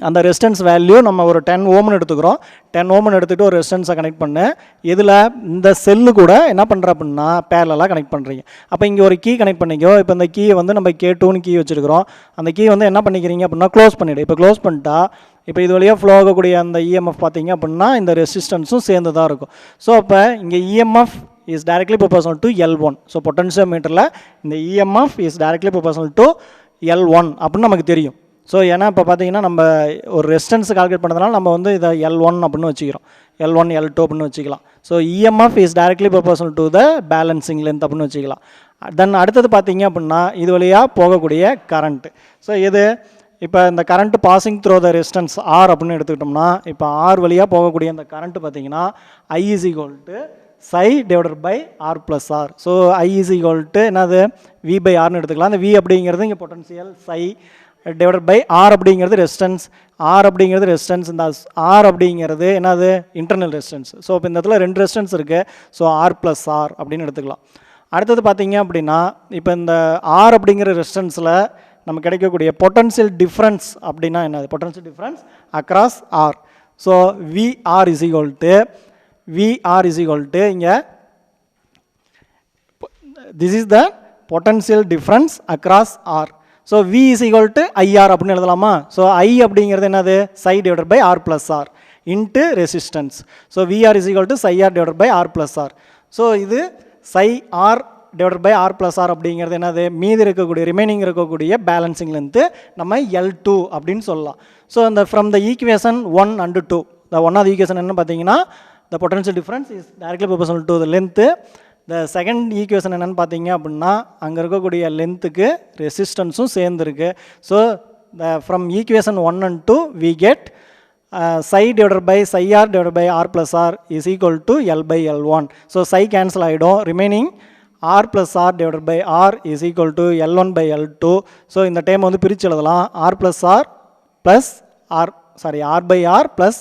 அந்த ரெசிஸ்டன்ஸ் வேல்யூ நம்ம ஒரு 10 ஓம்னு எடுத்துக்கிறோம். 10 ஓம்னு எடுத்துகிட்டு ஒரு ரெசிஸ்டன்ஸை கனெக்ட் பண்ணு. இதில் இந்த செல்லு கூட என்ன பண்ணுற அப்படின்னா பேரலாக கனெக்ட் பண்ணுறீங்க. அப்போ இங்கே ஒரு கீ கனெக்ட் பண்ணிக்கோ. இப்போ இந்த கீயை வந்து நம்ம K2ன்னு கீ வச்சுருக்கிறோம். அந்த கீ வந்து என்ன பண்ணிக்கிறீங்க அப்படின்னா க்ளோஸ் பண்ணிவிடு. இப்போ க்ளோஸ் பண்ணிட்டா இப்போ இது வழியாக ஃப்ளோ ஆகக்கூடிய அந்த இஎம்எஃப் பார்த்தீங்க அப்படின்னா இந்த ரெசிஸ்டன்ஸும் சேர்ந்து தான் இருக்கும். ஸோ அப்போ இங்கே EMF is directly proportional to L1. So பொட்டன்ஷியோமீட்டரில் இந்த EMF is directly proportional to L1 அப்படின்னு நமக்கு தெரியும். ஸோ ஏன்னா இப்போ பார்த்தீங்கன்னா நம்ம ஒரு ரெசிஸ்டன்ஸ் கால்குலேட் பண்ணுறதுனால நம்ம வந்து இதை L1 அப்படின்னு வச்சுக்கிறோம். L1 L2 அப்படின்னு வச்சுக்கலாம். So EMF is directly proportional to the balancing length அப்படின்னு வச்சுக்கலாம். தென் அடுத்தது பார்த்தீங்க அப்படின்னா இது வழியாக போகக்கூடிய கரண்ட்டு. ஸோ இது இப்போ இந்த current passing through the resistance R அப்படின்னு எடுத்துக்கிட்டோம்னா இப்போ ஆர் வழியாக போகக்கூடிய இந்த கரண்ட்டு பார்த்தீங்கன்னா I is equal to psi divided by R plus R. ஸோ I is equal to என்னது V by Rன்னு எடுத்துக்கலாம். அந்த V அப்படிங்கிறது இங்கே பொட்டன்ஷியல், psi டிவைடட் பை ஆர் அப்படிங்கிறது ரெசிஸ்டன்ஸ், ஆர் அப்படிங்கிறது ரெசிஸ்டன்ஸ், இந்த ஆர் அப்படிங்கிறது என்னது இன்டர்னல் ரெசிஸ்டன்ஸ். ஸோ இப்போ இந்த இடத்துல 2 ரெசிஸ்டன்ஸ் இருக்குது. ஸோ ஆர் ப்ளஸ் ஆர் அப்படின்னு எடுத்துக்கலாம். அடுத்தது பார்த்தீங்க அப்படின்னா இப்போ இந்த ஆர் அப்படிங்கிற ரெசிஸ்டன்ஸில் நமக்கு கிடைக்கக்கூடிய பொட்டன்ஷியல் டிஃப்ரென்ஸ் அப்படின்னா என்னது, potential difference across R. So VR is equal to இங்கே this is the potential difference across R. So V is equal to IR அப்படின்னு எழுதலாமா. ஸோ I அப்படிங்கிறது என்னது psi divided by R plus R into resistance. So VR is equal to psi R divided by R plus R. So இது psi R divided by R plus R அப்படிங்கிறது என்னது மீதி இருக்கக்கூடிய remaining இருக்கக்கூடிய balancing length நம்ம L2 அப்படின்னு சொல்லலாம். So இந்த from the equation 1 and 2 the ஒன்னாவது ஈக்குவேஷன் என்ன பார்த்தீங்கன்னா the potential difference is directly proportional to the length. இந்த செகண்ட் ஈக்குவேஷன் என்னென்னு பார்த்தீங்க அப்படின்னா அங்கே இருக்கக்கூடிய லென்த்துக்கு ரெசிஸ்டன்ஸும் சேர்ந்துருக்கு. So from equation 1 and 2 we get psi divided by psi r divided by r plus r is equal to L by L1. So psi cancel ஆகிடும். Remaining r plus r divided by r is equal to L1 by L2. So இந்த time வந்து பிரித்து எழுதலாம். r plus r plus r by r plus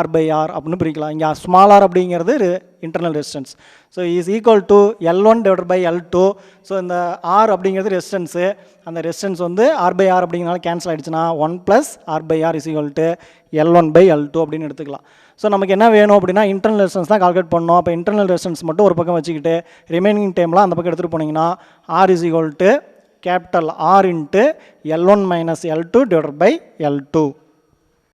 r by r அப்படின்னு பிரிக்கலாம். இங்கே small r அப்படிங்கிறது internal resistance. So is equal to L1 divided by L2. So இந்த R அப்படிங்கிறது ரெசிஸ்டன்ஸு. அந்த ரெசிஸ்டன்ஸ் வந்து R by R அப்படிங்கிறனால கேன்சல் ஆகிடுச்சுன்னா 1 plus R by R is equal to L1 by L2 அப்படின்னு எடுத்துக்கலாம். ஸோ நமக்கு என்ன வேணும் அப்படின்னா இன்டர்னல் ரெசிஸ்டன்ஸ் தான் கால்குலேட் பண்ணோம். அப்போ இன்டர்னல் ரெசிஸ்டன்ஸ் மட்டும் ஒரு பக்கம் வச்சுக்கிட்டு ரிமைனிங் டைம்லாம் அந்த பக்கம் எடுத்துகிட்டு போனீங்கன்னா R is equal to capital R into L1 minus L2 divided by L2.